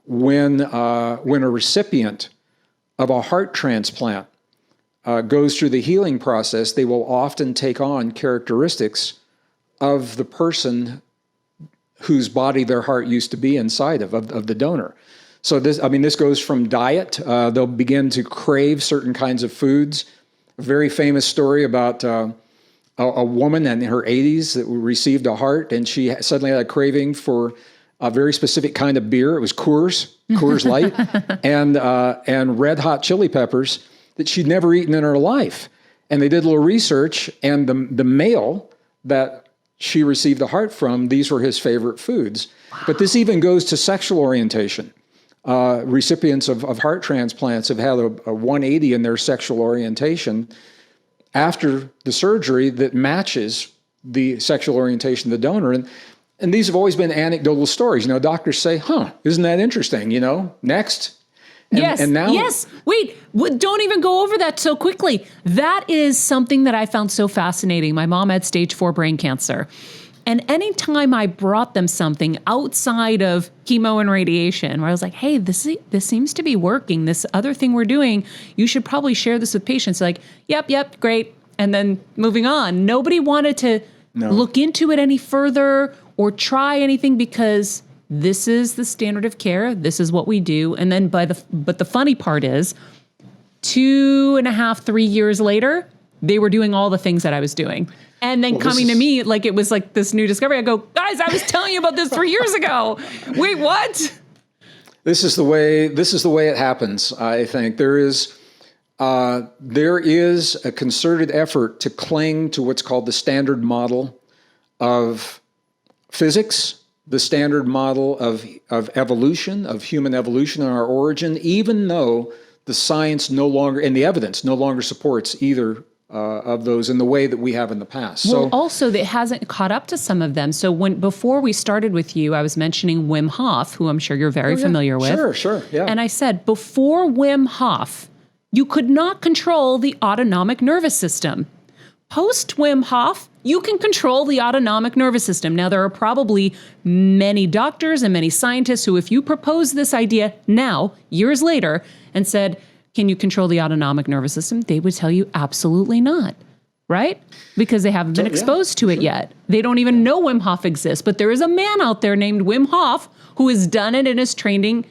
when a recipient of a heart transplant goes through the healing process, they will often take on characteristics of the person whose body their heart used to be inside of the donor. So this goes from diet. They'll begin to crave certain kinds of foods. A very famous story about a woman in her 80s that received a heart, and she suddenly had a craving for a very specific kind of beer. It was Coors Light, and red hot chili peppers that she'd never eaten in her life. And they did a little research, and the male that she received the heart from, these were his favorite foods. Wow. But this even goes to sexual orientation. Recipients of heart transplants have had a 180 in their sexual orientation after the surgery that matches the sexual orientation of the donor. And these have always been anecdotal stories. Doctors say, isn't that interesting? Next. And now, yes. Wait, don't even go over that so quickly. That is something that I found so fascinating. My mom had stage 4 brain cancer. And anytime I brought them something outside of chemo and radiation, where I was like, hey, this seems to be working. This other thing we're doing, you should probably share this with patients. Like, yep, great. And then moving on. Nobody wanted to look into it any further or try anything because this is the standard of care. This is what we do. And then but the funny part is 2.5, 3 years later, they were doing all the things that I was doing. And then coming to me like it was like this new discovery. I go, guys, I was telling you about this 3 years ago. Wait, what? This is the way it happens, I think. There is There is a concerted effort to cling to what's called the standard model of physics, the standard model of evolution, of human evolution and our origin, even though the science no longer, and the evidence no longer supports either of those in the way that we have in the past. Well, also, it hasn't caught up to some of them. So before we started with you, I was mentioning Wim Hof, who I'm sure you're very familiar with. Sure, yeah. And I said, before Wim Hof, you could not control the autonomic nervous system. Post Wim Hof, you can control the autonomic nervous system. Now, there are probably many doctors and many scientists who, if you propose this idea now, years later, and said, can you control the autonomic nervous system? They would tell you absolutely not, right? Because they haven't been exposed to it yet. They don't even know Wim Hof exists, but there is a man out there named Wim Hof who has done it and is training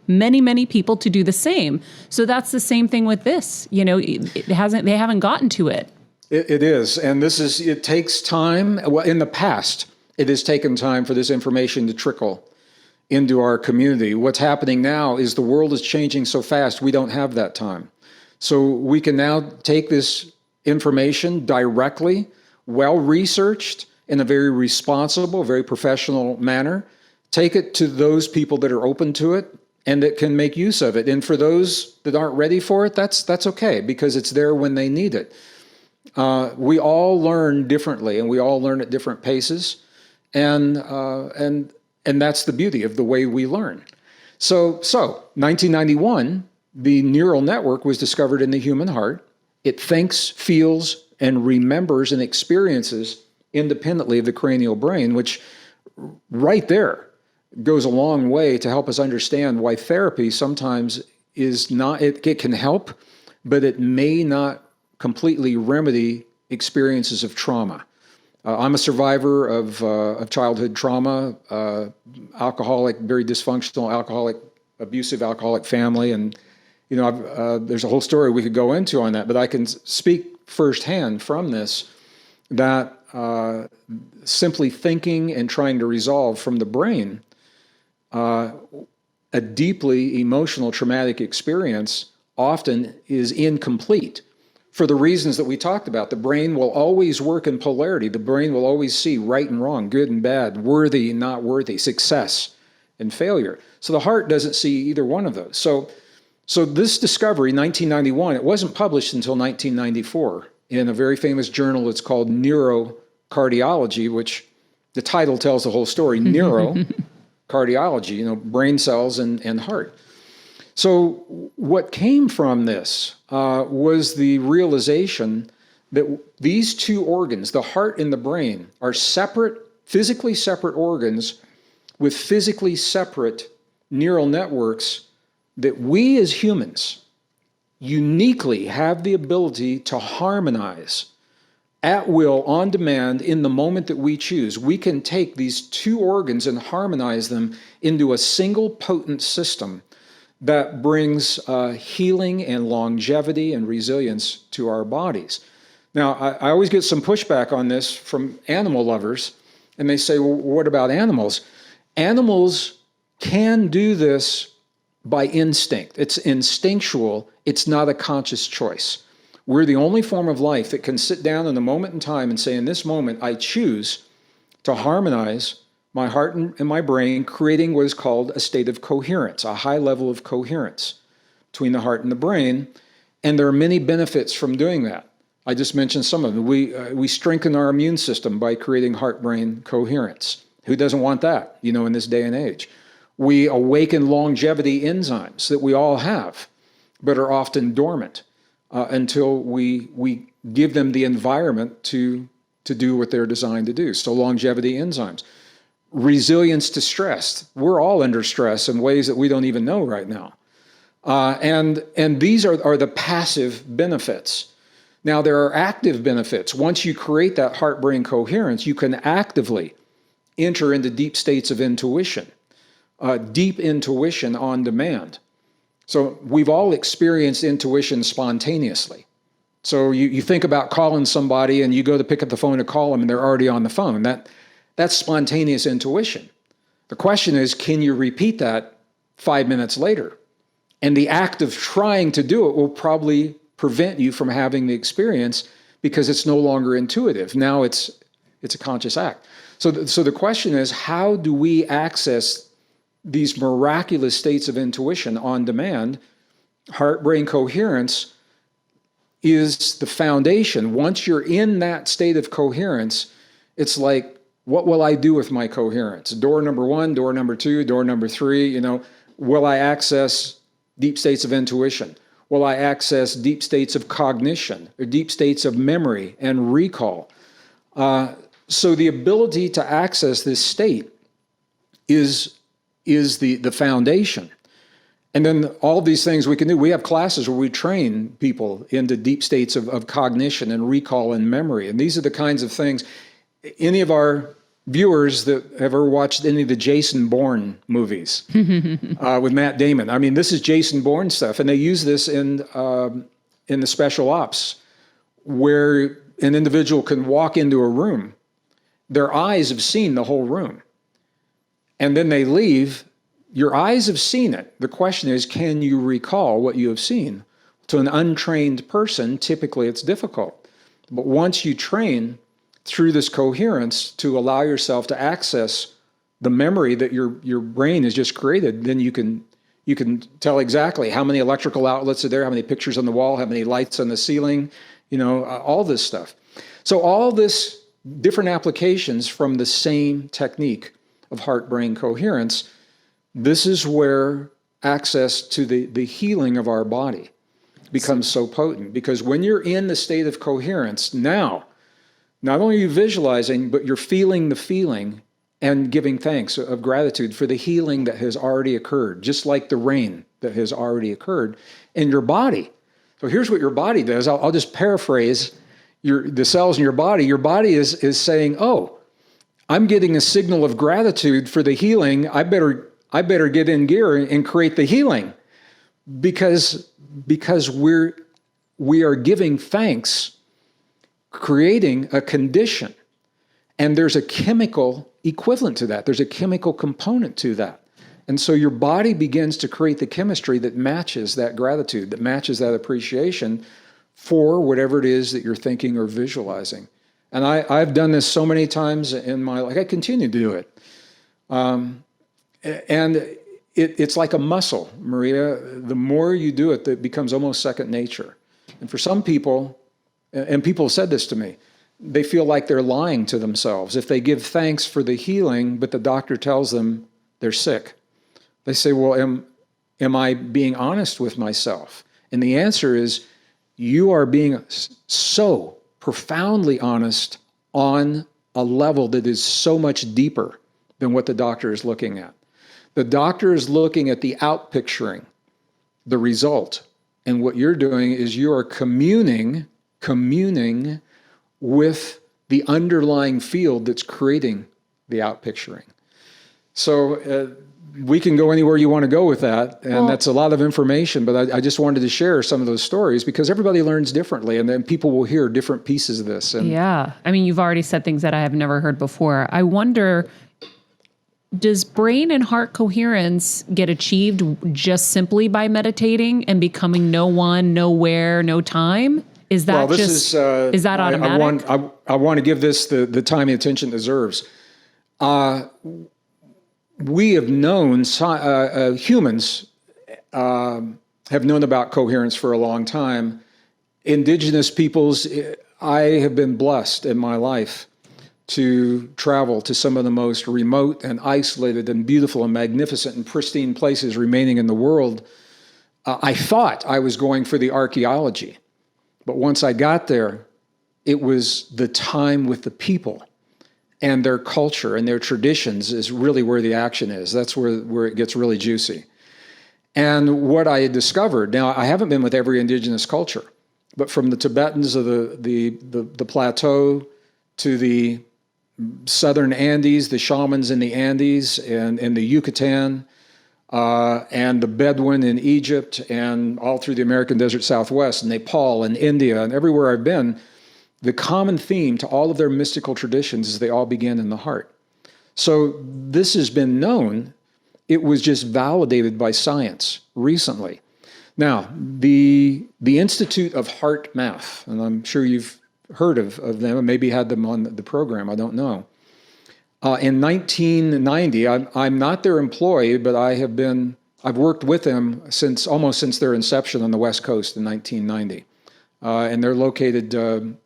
many, many people to do the same. So that's the same thing with this. You know, they haven't gotten to it. It is, and it takes time. Well, in the past, it has taken time for this information to trickle into our community. What's happening now is the world is changing so fast, we don't have that time. So we can now take this information directly, well-researched, in a very responsible, very professional manner, take it to those people that are open to it and that can make use of it. And for those that aren't ready for it, that's okay, because it's there when they need it. We all learn differently, and we all learn at different paces, and that's the beauty of the way we learn. So 1991, the neural network was discovered in the human heart. It thinks, feels, and remembers and experiences independently of the cranial brain, which right there goes a long way to help us understand why therapy sometimes is not, it can help, but it may not completely remedy experiences of trauma. I'm a survivor of childhood trauma, alcoholic, very dysfunctional alcoholic, abusive alcoholic family. And, you know, there's a whole story we could go into on that, but I can speak firsthand from this that simply thinking and trying to resolve from the brain a deeply emotional traumatic experience often is incomplete. For the reasons that we talked about, the brain will always work in polarity. The brain will always see right and wrong, good and bad, worthy and not worthy, success and failure. So the heart doesn't see either one of those. So this discovery, 1991, it wasn't published until 1994 in a very famous journal. It's called Neurocardiology, which the title tells the whole story, neurocardiology, you know, brain cells and heart. So what came from this was the realization that these two organs, the heart and the brain, are separate, physically separate organs with physically separate neural networks that we as humans uniquely have the ability to harmonize at will, on demand, in the moment that we choose. We can take these two organs and harmonize them into a single potent system that brings healing and longevity and resilience to our bodies. Now, I always get some pushback on this from animal lovers, and they say, well, what about animals? Animals can do this by instinct. It's instinctual. It's not a conscious choice. We're the only form of life that can sit down in a moment in time and say, in this moment, I choose to harmonize my heart and my brain, creating what is called a state of coherence, a high level of coherence between the heart and the brain. And there are many benefits from doing that. I just mentioned some of them. We strengthen our immune system by creating heart-brain coherence. Who doesn't want that, you know, in this day and age? We awaken longevity enzymes that we all have, but are often dormant until we give them the environment to do what they're designed to do. So longevity enzymes. Resilience to stress. We're all under stress in ways that we don't even know right now. And these are the passive benefits. Now, there are active benefits. Once you create that heart-brain coherence, you can actively enter into deep states of intuition, deep intuition on demand. So we've all experienced intuition spontaneously. So you think about calling somebody and you go to pick up the phone to call them and they're already on the phone. That's spontaneous intuition. The question is, can you repeat that 5 minutes later? And the act of trying to do it will probably prevent you from having the experience because it's no longer intuitive. Now it's a conscious act. So the question is, how do we access these miraculous states of intuition on demand? Heart-brain coherence is the foundation. Once you're in that state of coherence, it's like, what will I do with my coherence? Door number 1, door number 2, door number 3, will I access deep states of intuition? Will I access deep states of cognition or deep states of memory and recall? So the ability to access this state is the foundation. And then all these things we can do. We have classes where we train people into deep states of cognition and recall and memory. And these are the kinds of things. Any of our viewers that have ever watched any of the Jason Bourne movies with Matt Damon, I mean, this is Jason Bourne stuff. And they use this in the special ops, where an individual can walk into a room. Their eyes have seen the whole room. And then they leave. Your eyes have seen it. The question is, can you recall what you have seen? To an untrained person, typically it's difficult. But once you train through this coherence to allow yourself to access the memory that your brain has just created, then you can tell exactly how many electrical outlets are there, how many pictures on the wall, how many lights on the ceiling, all this stuff. So all this different applications from the same technique of heart-brain coherence. This is where access to the healing of our body becomes so potent, because when you're in the state of coherence, now, not only are you visualizing, but you're feeling the feeling and giving thanks of gratitude for the healing that has already occurred, just like the rain that has already occurred in your body. So here's what your body does. I'll just paraphrase the cells in your body. Your body is saying, oh, I'm getting a signal of gratitude for the healing. I better get in gear and create the healing, because we are giving thanks, creating a condition, and there's a chemical equivalent to that. There's a chemical component to that. And so your body begins to create the chemistry that matches that gratitude, that matches that appreciation for whatever it is that you're thinking or visualizing. And I've done this so many times in my life. I continue to do it. And it's like a muscle, Maria. The more you do it, it becomes almost second nature. And for some people, and people have said this to me, they feel like they're lying to themselves. If they give thanks for the healing, but the doctor tells them they're sick, they say, well, am I being honest with myself? And the answer is, you are being so profoundly honest on a level that is so much deeper than what the doctor is looking at. The doctor is looking at the outpicturing, the result. And what you're doing is you are communing with the underlying field that's creating the outpicturing. So we can go anywhere you want to go with that. And that's a lot of information, but I just wanted to share some of those stories because everybody learns differently, and then people will hear different pieces of this. And yeah. I mean, you've already said things that I have never heard before. I wonder, does brain and heart coherence get achieved just simply by meditating and becoming no one, nowhere, no time? Is that is that automatic? I want to give this the time and attention it deserves. We have known, humans have known about coherence for a long time. Indigenous peoples, I have been blessed in my life to travel to some of the most remote and isolated and beautiful and magnificent and pristine places remaining in the world. I thought I was going for the archaeology, but once I got there, it was the time with the people. And their culture and their traditions is really where the action is. That's where it gets really juicy. And what I had discovered, now I haven't been with every indigenous culture, but from the Tibetans of the plateau to the southern Andes, the shamans in the Andes and the Yucatan, and the Bedouin in Egypt, and all through the American desert Southwest, Nepal and India, and everywhere I've been, the common theme to all of their mystical traditions is they all begin in the heart. So this has been known. It was just validated by science recently. Now, the Institute of Heart Math, and I'm sure you've heard of them and maybe had them on the program, I don't know. In 1990, I'm not their employee, but I've worked with them almost since their inception on the West Coast in 1990. And they're located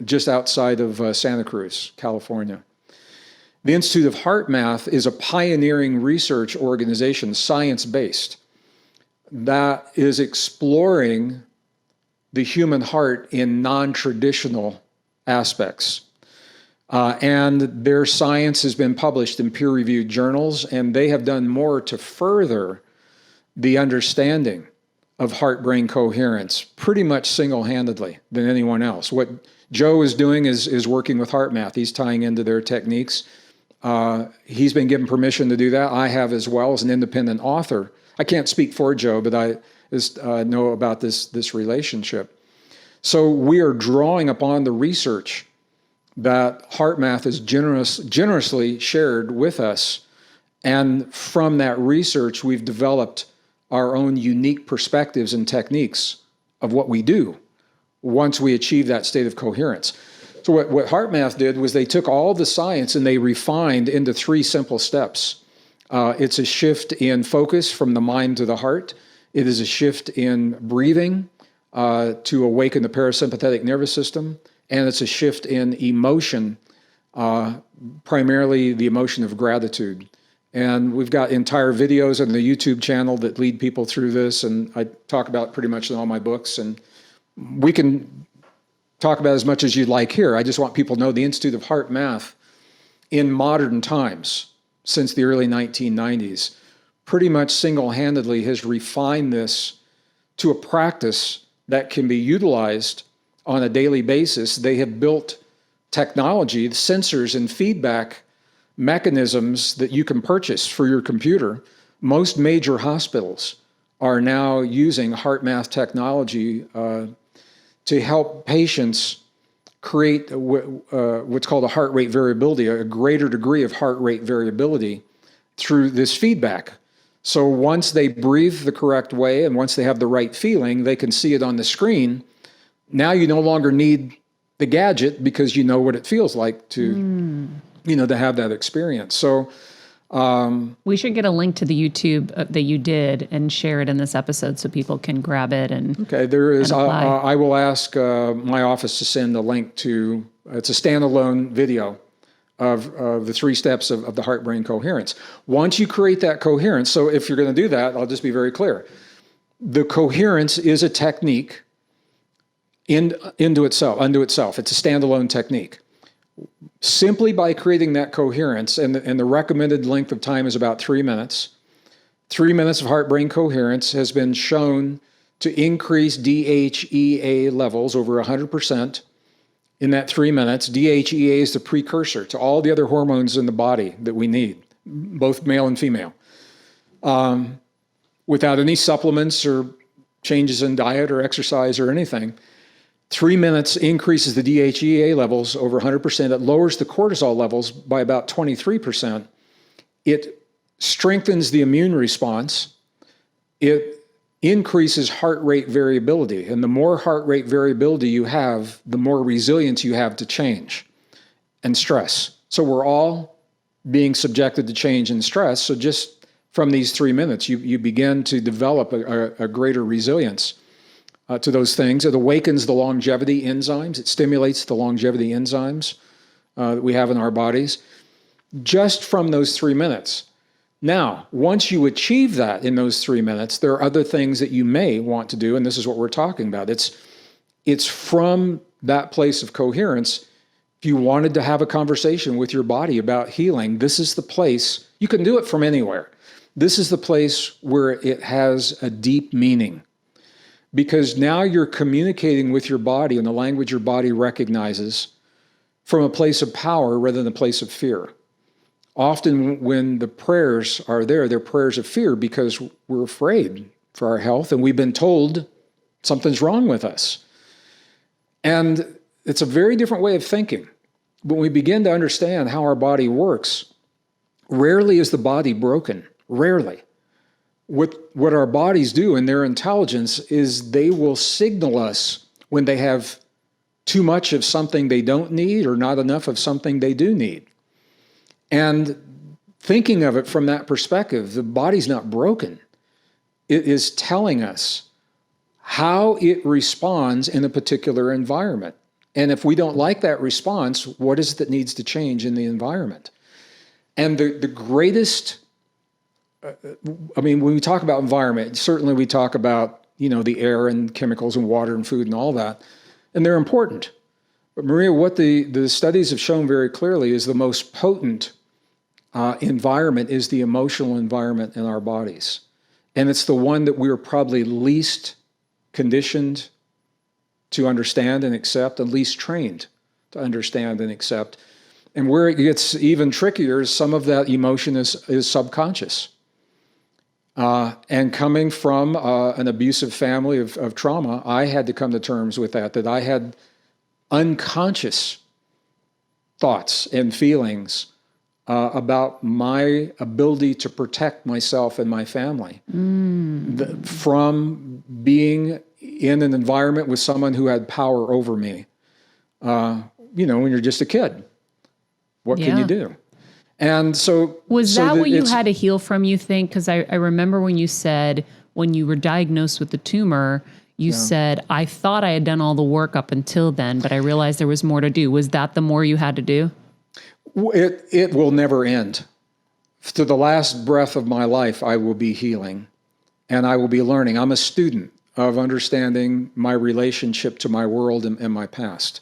just outside of Santa Cruz, California. The Institute of Heart Math is a pioneering research organization, science-based, that is exploring the human heart in non-traditional aspects. And their science has been published in peer-reviewed journals, and they have done more to further the understanding of heart-brain coherence pretty much single-handedly than anyone else. What Joe is doing is working with heart math. He's tying into their techniques. He's been given permission to do that. I have as well as an independent author. I can't speak for Joe, but I know about this relationship. So we are drawing upon the research that heart math has generously shared with us. And from that research, we've developed our own unique perspectives and techniques of what we do once we achieve that state of coherence. So what heart math did was they took all the science and they refined into 3 simple steps. It's a shift in focus from the mind to the heart. It is a shift in breathing to awaken the parasympathetic nervous system. And it's a shift in emotion, primarily the emotion of gratitude. And we've got entire videos on the YouTube channel that lead people through this, and I talk about it pretty much in all my books. And we can talk about as much as you'd like here. I just want people to know the Institute of Heart Math in modern times, since the early 1990s, pretty much single-handedly has refined this to a practice that can be utilized on a daily basis. They have built technology, sensors and feedback mechanisms that you can purchase for your computer. Most major hospitals are now using heart math technology to help patients create what's called a heart rate variability, a greater degree of heart rate variability through this feedback. So once they breathe the correct way and once they have the right feeling, they can see it on the screen. Now you no longer need the gadget because you know what it feels like to have that experience. So we should get a link to the YouTube that you did and share it in this episode so people can grab it and okay, there is. apply. I will ask my office to send a link to. It's a standalone video of the 3 steps of the heart-brain coherence. Once you create that coherence, so if you're going to do that, I'll just be very clear. The coherence is a technique unto itself. It's a standalone technique. Simply by creating that coherence, and the recommended length of time is about 3 minutes. 3 minutes of heart-brain coherence has been shown to increase DHEA levels over 100% in that 3 minutes. DHEA is the precursor to all the other hormones in the body that we need, both male and female, without any supplements or changes in diet or exercise or anything. 3 minutes increases the DHEA levels over 100%. It lowers the cortisol levels by about 23%. It strengthens the immune response. It increases heart rate variability. And the more heart rate variability you have, the more resilience you have to change and stress. So we're all being subjected to change and stress. So just from these 3 minutes, you begin to develop a greater resilience to those things. It awakens the longevity enzymes. It stimulates the longevity enzymes that we have in our bodies just from those 3 minutes. Now, once you achieve that in those 3 minutes, there are other things that you may want to do, and this is what we're talking about. It's from that place of coherence. If you wanted to have a conversation with your body about healing, this is the place. You can do it from anywhere. This is the place where it has a deep meaning. Because now you're communicating with your body in the language your body recognizes from a place of power rather than a place of fear. Often when the prayers are there, they're prayers of fear because we're afraid for our health and we've been told something's wrong with us. And it's a very different way of thinking. When we begin to understand how our body works, rarely is the body broken, rarely. what our bodies do in their intelligence is they will signal us when they have too much of something they don't need or not enough of something they do need. And thinking of it from that perspective, the body's not broken. It is telling us how it responds in a particular environment. And if we don't like that response, what is it that needs to change in the environment? And the greatest, when we talk about environment, certainly we talk about, the air and chemicals and water and food and all that, and they're important. But Maria, what the studies have shown very clearly is the most potent environment is the emotional environment in our bodies. And it's the one that we're probably least conditioned to understand and accept, and least trained to understand and accept. And where it gets even trickier is some of that emotion is subconscious. And coming from an abusive family of trauma, I had to come to terms with that I had unconscious thoughts and feelings about my ability to protect myself and my family from being in an environment with someone who had power over me. When you're just a kid, what can you do? And so... Was that what you had to heal from, you think? Because I remember when you said, when you were diagnosed with the tumor, you said, I thought I had done all the work up until then, but I realized there was more to do. Was that the more you had to do? It will never end. To the last breath of my life, I will be healing and I will be learning. I'm a student of understanding my relationship to my world and my past.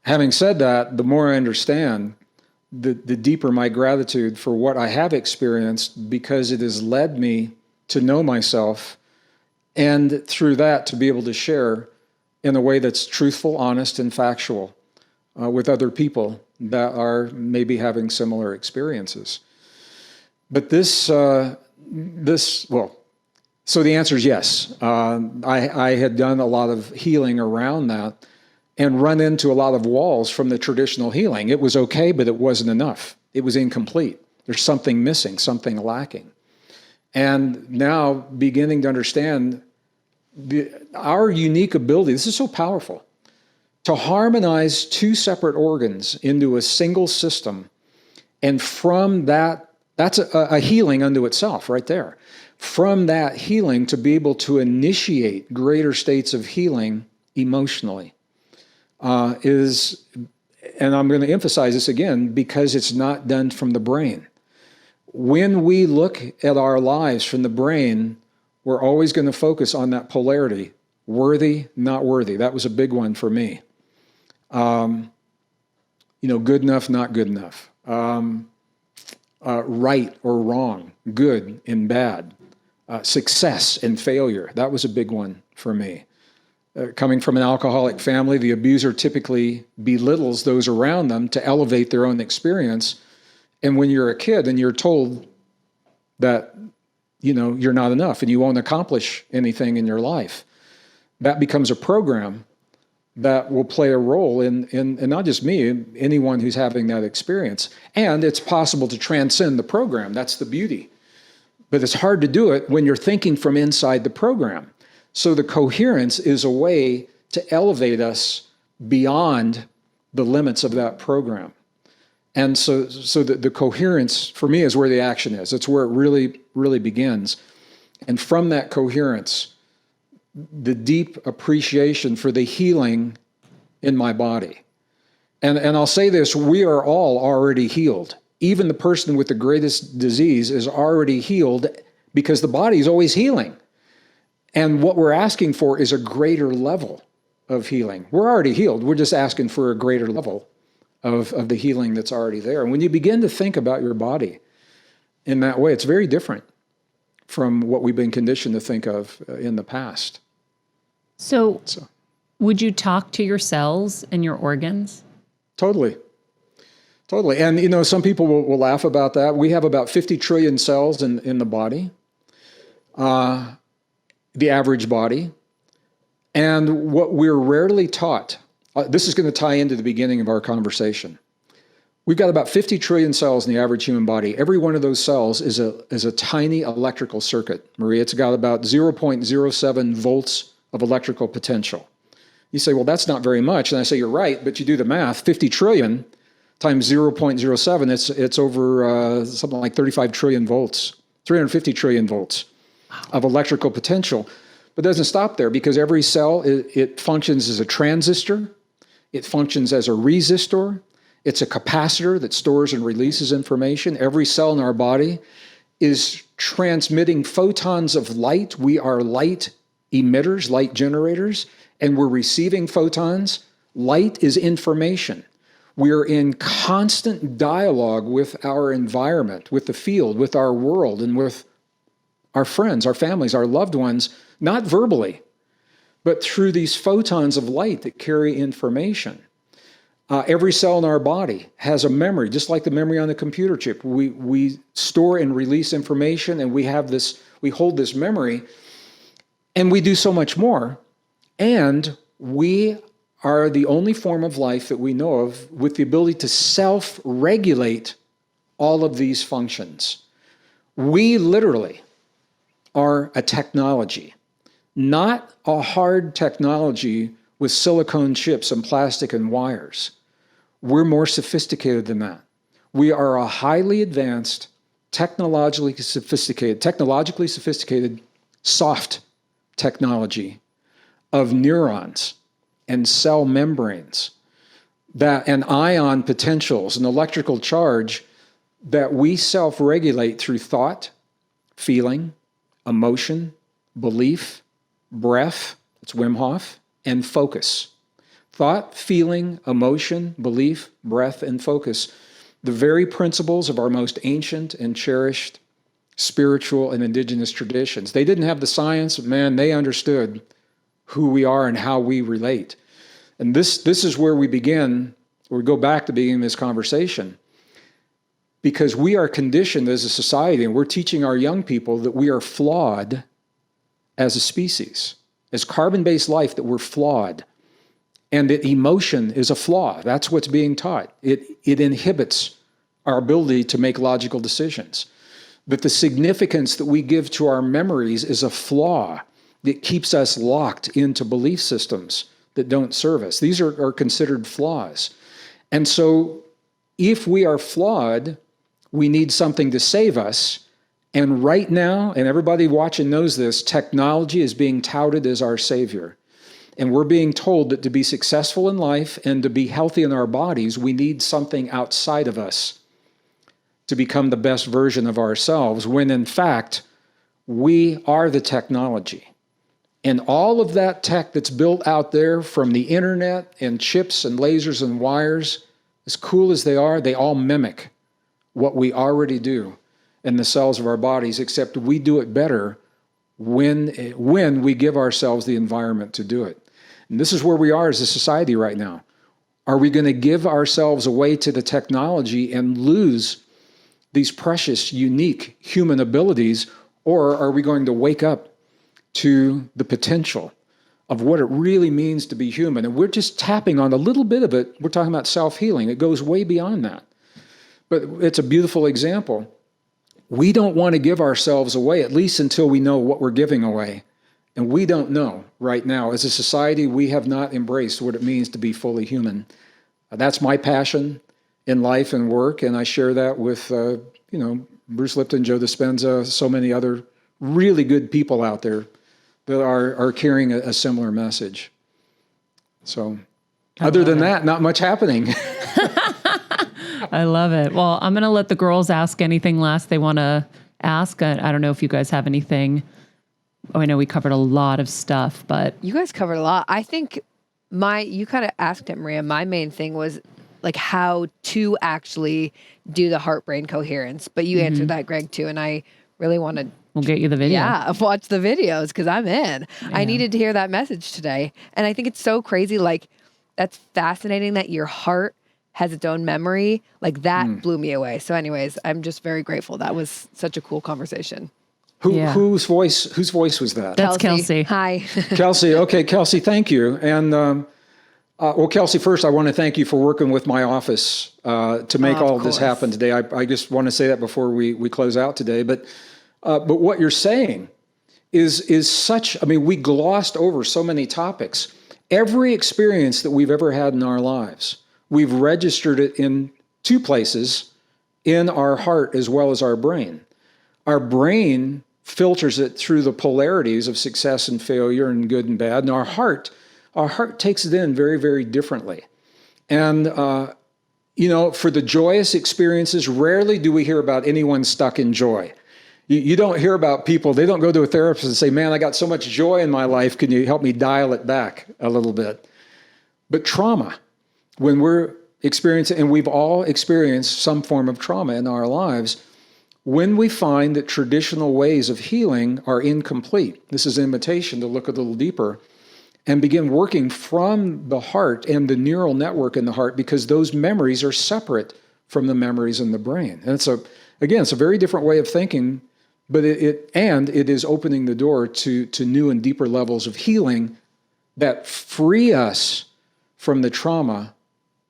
Having said that, the more I understand, the deeper my gratitude for what I have experienced, because it has led me to know myself, and through that to be able to share in a way that's truthful, honest, and factual with other people that are maybe having similar experiences. But so the answer is yes. I had done a lot of healing around that and run into a lot of walls from the traditional healing. It was okay, but it wasn't enough. It was incomplete. There's something missing, something lacking. And now beginning to understand our unique ability, this is so powerful, to harmonize two separate organs into a single system. And from that, that's a healing unto itself right there. From that healing to be able to initiate greater states of healing emotionally is, and I'm going to emphasize this again, because it's not done from the brain. When we look at our lives from the brain, we're always going to focus on that polarity, worthy, not worthy. That was a big one for me. Good enough, not good enough. Right or wrong, good and bad. Success and failure. That was a big one for me. Coming from an alcoholic family, the abuser typically belittles those around them to elevate their own experience. And when you're a kid and you're told that, you're not enough and you won't accomplish anything in your life, that becomes a program that will play a role in not just me, anyone who's having that experience. And it's possible to transcend the program. That's the beauty. But it's hard to do it when you're thinking from inside the program. So the coherence is a way to elevate us beyond the limits of that program. And so the coherence, for me, is where the action is. It's where it really, really begins. And from that coherence, the deep appreciation for the healing in my body. And I'll say this, we are all already healed. Even the person with the greatest disease is already healed because the body is always healing. And what we're asking for is a greater level of healing. We're already healed. We're just asking for a greater level of the healing that's already there. And when you begin to think about your body in that way, it's very different from what we've been conditioned to think of in the past. So would you talk to your cells and your organs? Totally. And, some people will laugh about that. We have about 50 trillion cells in the body, the average body. And what we're rarely taught, this is going to tie into the beginning of our conversation. We've got about 50 trillion cells in the average human body. Every one of those cells is a tiny electrical circuit. Maria, it's got about 0.07 volts of electrical potential. You say, well, that's not very much. And I say, you're right, but you do the math, 50 trillion times 0.07, it's over something like 35 trillion volts, 350 trillion volts of electrical potential. But it doesn't stop there, because every cell, it functions as a transistor, it functions as a resistor, it's a capacitor that stores and releases information. Every cell in our body is transmitting photons of light. We are light emitters, light generators, and we're receiving photons. Light is information. We're in constant dialogue with our environment, with the field, with our world, and with our friends, our families, our loved ones, not verbally, but through these photons of light that carry information. Every cell in our body has a memory, just like the memory on the computer chip. We store and release information, and we hold this memory, and we do so much more. And we are the only form of life that we know of with the ability to self-regulate all of these functions. We literally are a technology, not a hard technology with silicone chips and plastic and wires. We're more sophisticated than that. We are a highly advanced, technologically sophisticated, soft technology of neurons and cell membranes and ion potentials and electrical charge that we self-regulate through thought, feeling, emotion, belief, breath, it's Wim Hof, and focus. Thought, feeling, emotion, belief, breath, and focus. The very principles of our most ancient and cherished spiritual and indigenous traditions. They didn't have the science, but man, they understood who we are and how we relate. And this is where we begin, or we go back to beginning this conversation. Because we are conditioned as a society, and we're teaching our young people that we are flawed as a species. As carbon-based life, that we're flawed. And that emotion is a flaw. That's what's being taught. It inhibits our ability to make logical decisions. That the significance that we give to our memories is a flaw that keeps us locked into belief systems that don't serve us. These are considered flaws. And so if we are flawed, we need something to save us. And right now, and everybody watching knows this, technology is being touted as our savior. And we're being told that to be successful in life and to be healthy in our bodies, we need something outside of us to become the best version of ourselves, when in fact, we are the technology. And all of that tech that's built out there, from the internet and chips and lasers and wires, as cool as they are, they all mimic what we already do in the cells of our bodies, except we do it better when we give ourselves the environment to do it. And this is where we are as a society right now. Are we going to give ourselves away to the technology and lose these precious, unique human abilities, or are we going to wake up to the potential of what it really means to be human? And we're just tapping on a little bit of it. We're talking about self-healing. It goes way beyond that. But it's a beautiful example. We don't want to give ourselves away, at least until we know what we're giving away. And we don't know right now. As a society, we have not embraced what it means to be fully human. That's my passion in life and work, and I share that with Bruce Lipton, Joe Dispenza, so many other really good people out there that are carrying a similar message. So other than that, not much happening. I love it. Well, I'm going to let the girls ask anything last they want to ask. I don't know if you guys have anything. Oh, I know we covered a lot of stuff, but You guys covered a lot. I think you kind of asked it, Maria. My main thing was like how to actually do the heart-brain coherence, but you answered that, Greg, too. And I really wanted. we'll get you the video. Yeah, watch the videos because I'm in. Yeah. I needed to hear that message today. And I think it's so crazy. Like, that's fascinating that your heart has its own memory. Like, that blew me away. So anyways, I'm just very grateful. That was such a cool conversation. Whose voice was that? That's Kelsey. Hi. Kelsey. Okay, Kelsey, thank you. And Well, Kelsey, first, I want to thank you for working with my office to make all of this happen today. I just want to say that before we close out today. But what you're saying is such, I mean, we glossed over so many topics. Every experience that we've ever had in our lives, we've registered it in two places, in our heart as well as our brain. Our brain filters it through the polarities of success and failure and good and bad, and our heart takes it in very, very differently. And, for the joyous experiences, rarely do we hear about anyone stuck in joy. You don't hear about people, they don't go to a therapist and say, man, I got so much joy in my life, can you help me dial it back a little bit? But trauma, when we're experiencing, and we've all experienced some form of trauma in our lives, when we find that traditional ways of healing are incomplete, this is an invitation to look a little deeper and begin working from the heart and the neural network in the heart, because those memories are separate from the memories in the brain. And it's a very different way of thinking, but it is opening the door to new and deeper levels of healing that free us from the trauma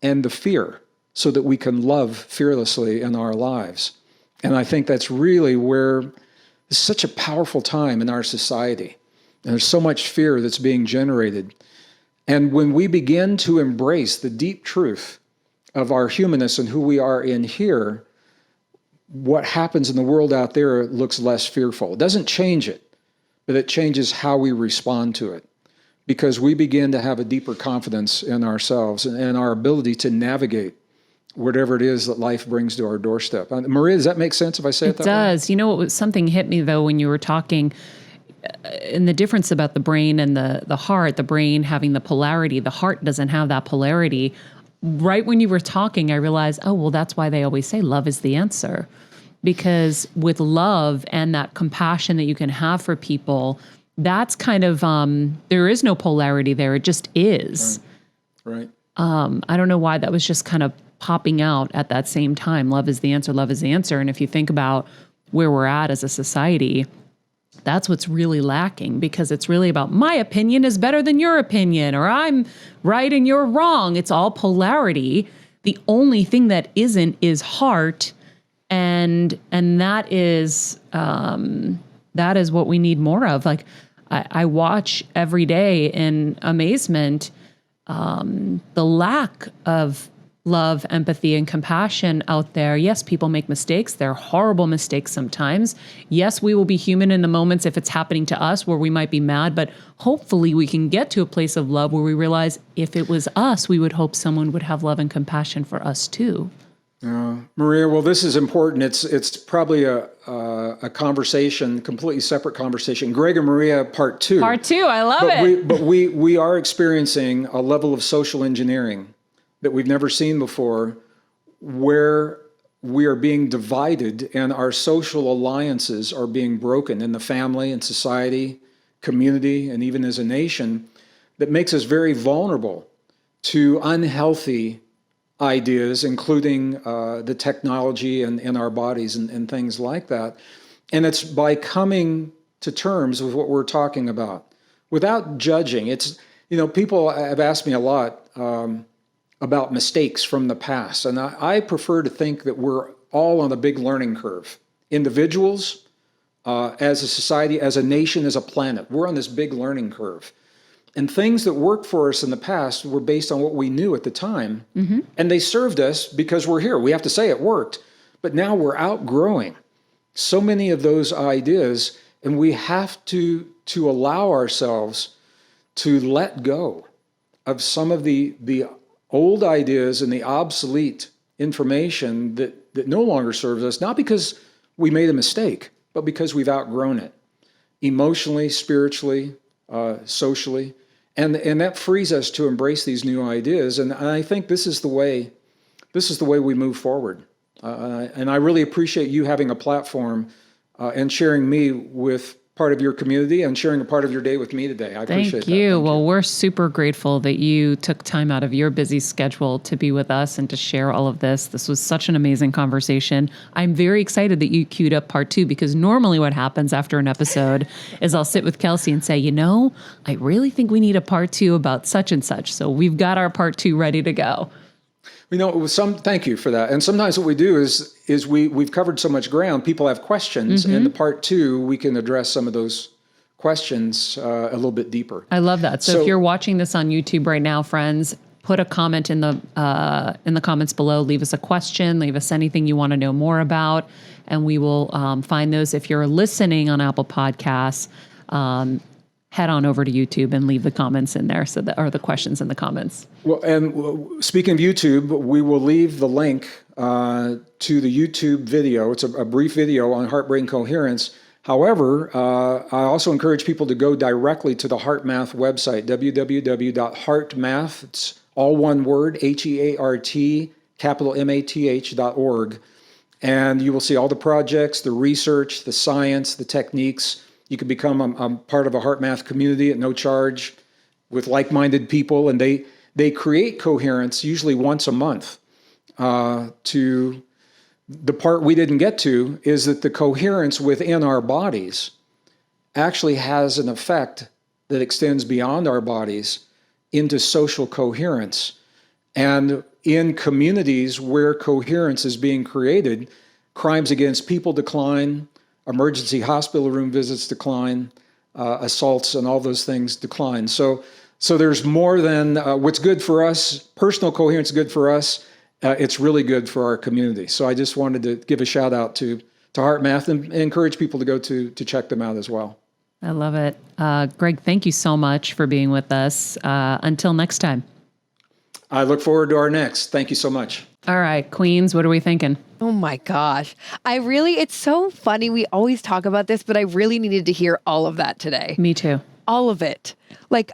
and the fear so that we can love fearlessly in our lives. And I think that's really where it's such a powerful time in our society. And there's so much fear that's being generated. And when we begin to embrace the deep truth of our humanness and who we are in here, what happens in the world out there looks less fearful. It doesn't change it, but it changes how we respond to it, because we begin to have a deeper confidence in ourselves and our ability to navigate whatever it is that life brings to our doorstep. Maria, does that make sense if I say it that way? It does. You know, something hit me, though, when you were talking, and the difference about the brain and the heart, the brain having the polarity, the heart doesn't have that polarity. Right when you were talking, I realized, oh, well, that's why they always say love is the answer. Because with love and that compassion that you can have for people, that's kind of, there is no polarity there. It just is. Right. I don't know why that was just kind of popping out at that same time. Love is the answer. Love is the answer. And if you think about where we're at as a society, that's what's really lacking, because it's really about my opinion is better than your opinion, or I'm right and you're wrong. It's all polarity. The only thing that isn't is heart. And that is what we need more of. Like I watch every day in amazement, the lack of love, empathy, and compassion out there. Yes, people make mistakes. They're horrible mistakes sometimes. Yes, we will be human in the moments if it's happening to us where we might be mad, but hopefully we can get to a place of love where we realize if it was us, we would hope someone would have love and compassion for us too. Maria, well, this is important. It's probably a conversation, completely separate conversation. Greg and Maria, part two. Part two, I love it. But we are experiencing a level of social engineering that we've never seen before, where we are being divided and our social alliances are being broken in the family and society, community, and even as a nation, that makes us very vulnerable to unhealthy ideas, including the technology and our bodies and things like that. And it's by coming to terms with what we're talking about without judging. It's, people have asked me a lot about mistakes from the past. And I prefer to think that we're all on a big learning curve. Individuals, as a society, as a nation, as a planet, we're on this big learning curve. And things that worked for us in the past were based on what we knew at the time. Mm-hmm. And they served us because we're here. We have to say it worked. But now we're outgrowing so many of those ideas, and we have to allow ourselves to let go of some of the old ideas and the obsolete information that no longer serves us, not because we made a mistake, but because we've outgrown it, emotionally, spiritually, socially. And that frees us to embrace these new ideas. And I think this is the way we move forward. And I really appreciate you having a platform and sharing me with part of your community and sharing a part of your day with me today. I appreciate that. Thank you. Well, we're super grateful that you took time out of your busy schedule to be with us and to share all of this. This was such an amazing conversation. I'm very excited that you queued up part 2, because normally what happens after an episode is I'll sit with Kelsey and say, I really think we need a part 2 about such and such. So we've got our part 2 ready to go. Thank you for that. And sometimes what we do is we've covered so much ground, people have questions, and the part 2, we can address some of those questions a little bit deeper. I love that. So if you're watching this on YouTube right now, friends, put a comment in the comments below. Leave us a question. Leave us anything you want to know more about, and we will find those. If you're listening on Apple Podcasts, head on over to YouTube and leave the comments in there, or the questions in the comments. Well, and speaking of YouTube, we will leave the link to the YouTube video. It's a brief video on heart-brain coherence. However, I also encourage people to go directly to the HeartMath website, www.heartmath, it's all one word, HEART, capital MATH.org. And you will see all the projects, the research, the science, the techniques. You can become a part of a HeartMath community at no charge with like-minded people, and they create coherence usually once a month. The part we didn't get to is that the coherence within our bodies actually has an effect that extends beyond our bodies into social coherence. And in communities where coherence is being created, crimes against people decline, emergency hospital room visits decline, assaults and all those things decline. So there's more than what's good for us. Personal coherence is good for us. It's really good for our community. So I just wanted to give a shout out to HeartMath and encourage people to go to check them out as well. I love it. Greg, thank you so much for being with us. Until next time. I look forward to our next. Thank you so much. All right, Queens, what are we thinking? Oh my gosh. It's so funny. We always talk about this, but I really needed to hear all of that today. Me too. All of it. I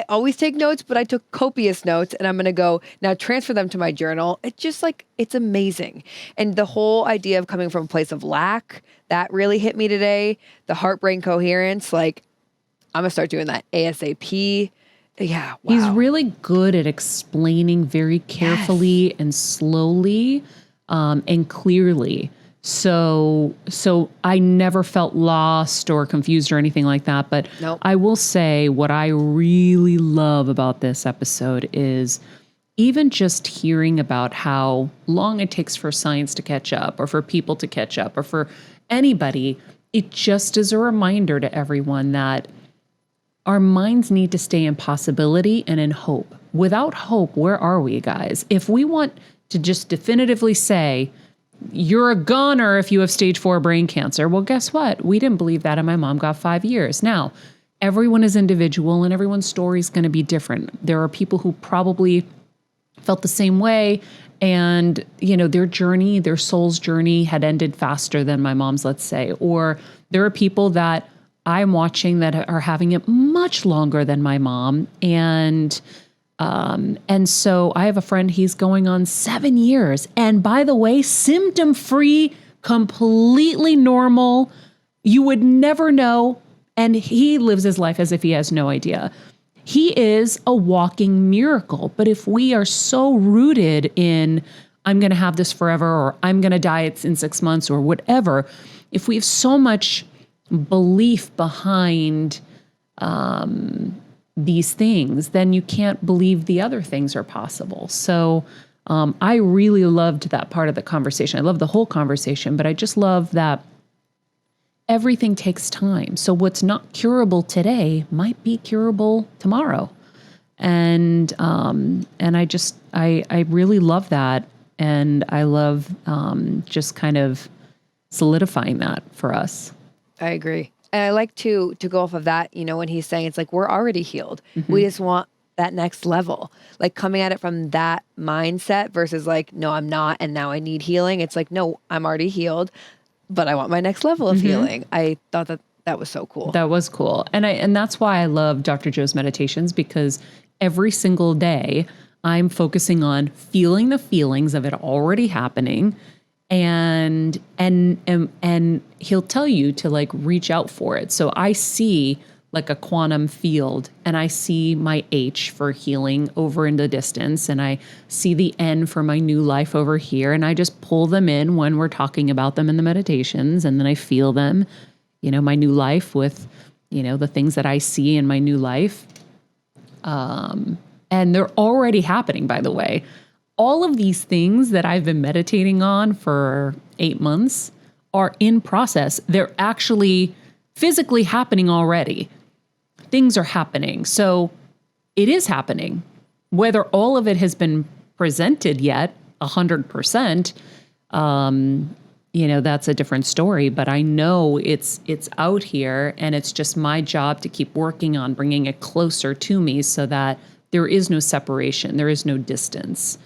always take notes, but I took copious notes, and I'm going to go now transfer them to my journal. It's just it's amazing. And the whole idea of coming from a place of lack, that really hit me today. The heart-brain coherence, I'm going to start doing that ASAP. Yeah. Wow. He's really good at explaining very carefully and slowly and clearly. So I never felt lost or confused or anything like that. But Nope. I will say what I really love about this episode is even just hearing about how long it takes for science to catch up or for people to catch up or for anybody. It just is a reminder to everyone that our minds need to stay in possibility and in hope. Without hope, where are we, guys? If we want to just definitively say, you're a goner if you have stage 4 brain cancer. Well, guess what? We didn't believe that, and my mom got 5 years. Now, everyone is individual, and everyone's story is going to be different. There are people who probably felt the same way, and their journey, their soul's journey had ended faster than my mom's, let's say. Or there are people that I'm watching that are having it much longer than my mom, and so I have a friend, he's going on 7 years. And by the way, symptom-free, completely normal. You would never know. And he lives his life as if he has no idea. He is a walking miracle. But if we are so rooted in, I'm going to have this forever, or I'm going to die in 6 months, or whatever, if we have so much belief behind these things, then you can't believe the other things are possible. So I really loved that part of the conversation. I love the whole conversation, but I just love that everything takes time. So what's not curable today might be curable tomorrow. And I really love that. And I love just kind of solidifying that for us. I agree. And I like to go off of that, when he's saying it's we're already healed. Mm-hmm. We just want that next level, coming at it from that mindset versus no, I'm not. And now I need healing. It's no, I'm already healed, but I want my next level of healing. I thought that was so cool. That was cool. And that's why I love Dr. Joe's meditations, because every single day I'm focusing on feeling the feelings of it already happening and he'll tell you to like reach out for it. So I see like a quantum field, and I see my H for healing over in the distance, and I see the N for my new life over here, and I just pull them in when we're talking about them in the meditations, and then I feel them, my new life with, the things that I see in my new life. And they're already happening, by the way. All of these things that I've been meditating on for 8 months are in process. They're actually physically happening already. Things are happening. So it is happening. Whether all of it has been presented yet, 100%, that's a different story. But I know it's out here, and it's just my job to keep working on bringing it closer to me so that there is no separation, there is no distance.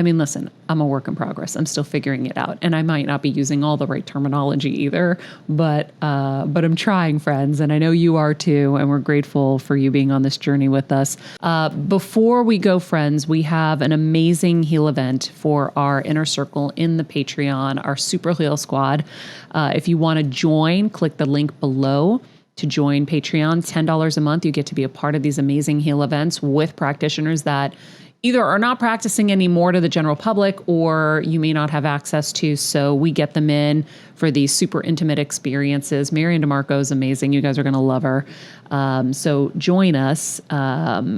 Listen, I'm a work in progress. I'm still figuring it out, and I might not be using all the right terminology either, but I'm trying, friends, and I know you are too, and we're grateful for you being on this journey with us. Before we go, friends, we have an amazing heal event for our inner circle in the Patreon, our Super Heal Squad. If you want to join, click the link below to join Patreon. $10 a month. You get to be a part of these amazing heal events with practitioners that either are not practicing anymore to the general public, or you may not have access to. So we get them in for these super intimate experiences. Marian DeMarco is amazing. You guys are going to love her. So join us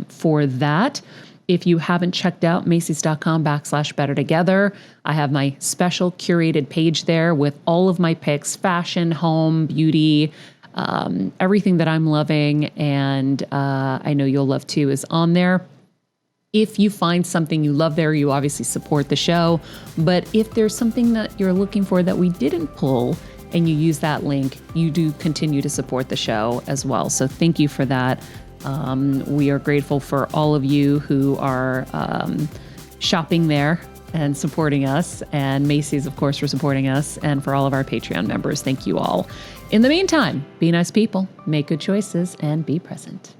for that. If you haven't checked out Macy's.com/Better Together, I have my special curated page there with all of my picks, fashion, home, beauty, everything that I'm loving. And I know you'll love too is on there. If you find something you love there, you obviously support the show. But if there's something that you're looking for that we didn't pull and you use that link, you do continue to support the show as well. So thank you for that. We are grateful for all of you who are shopping there and supporting us, and Macy's, of course, for supporting us, and for all of our Patreon members. Thank you all. In the meantime, be nice people, make good choices, and be present.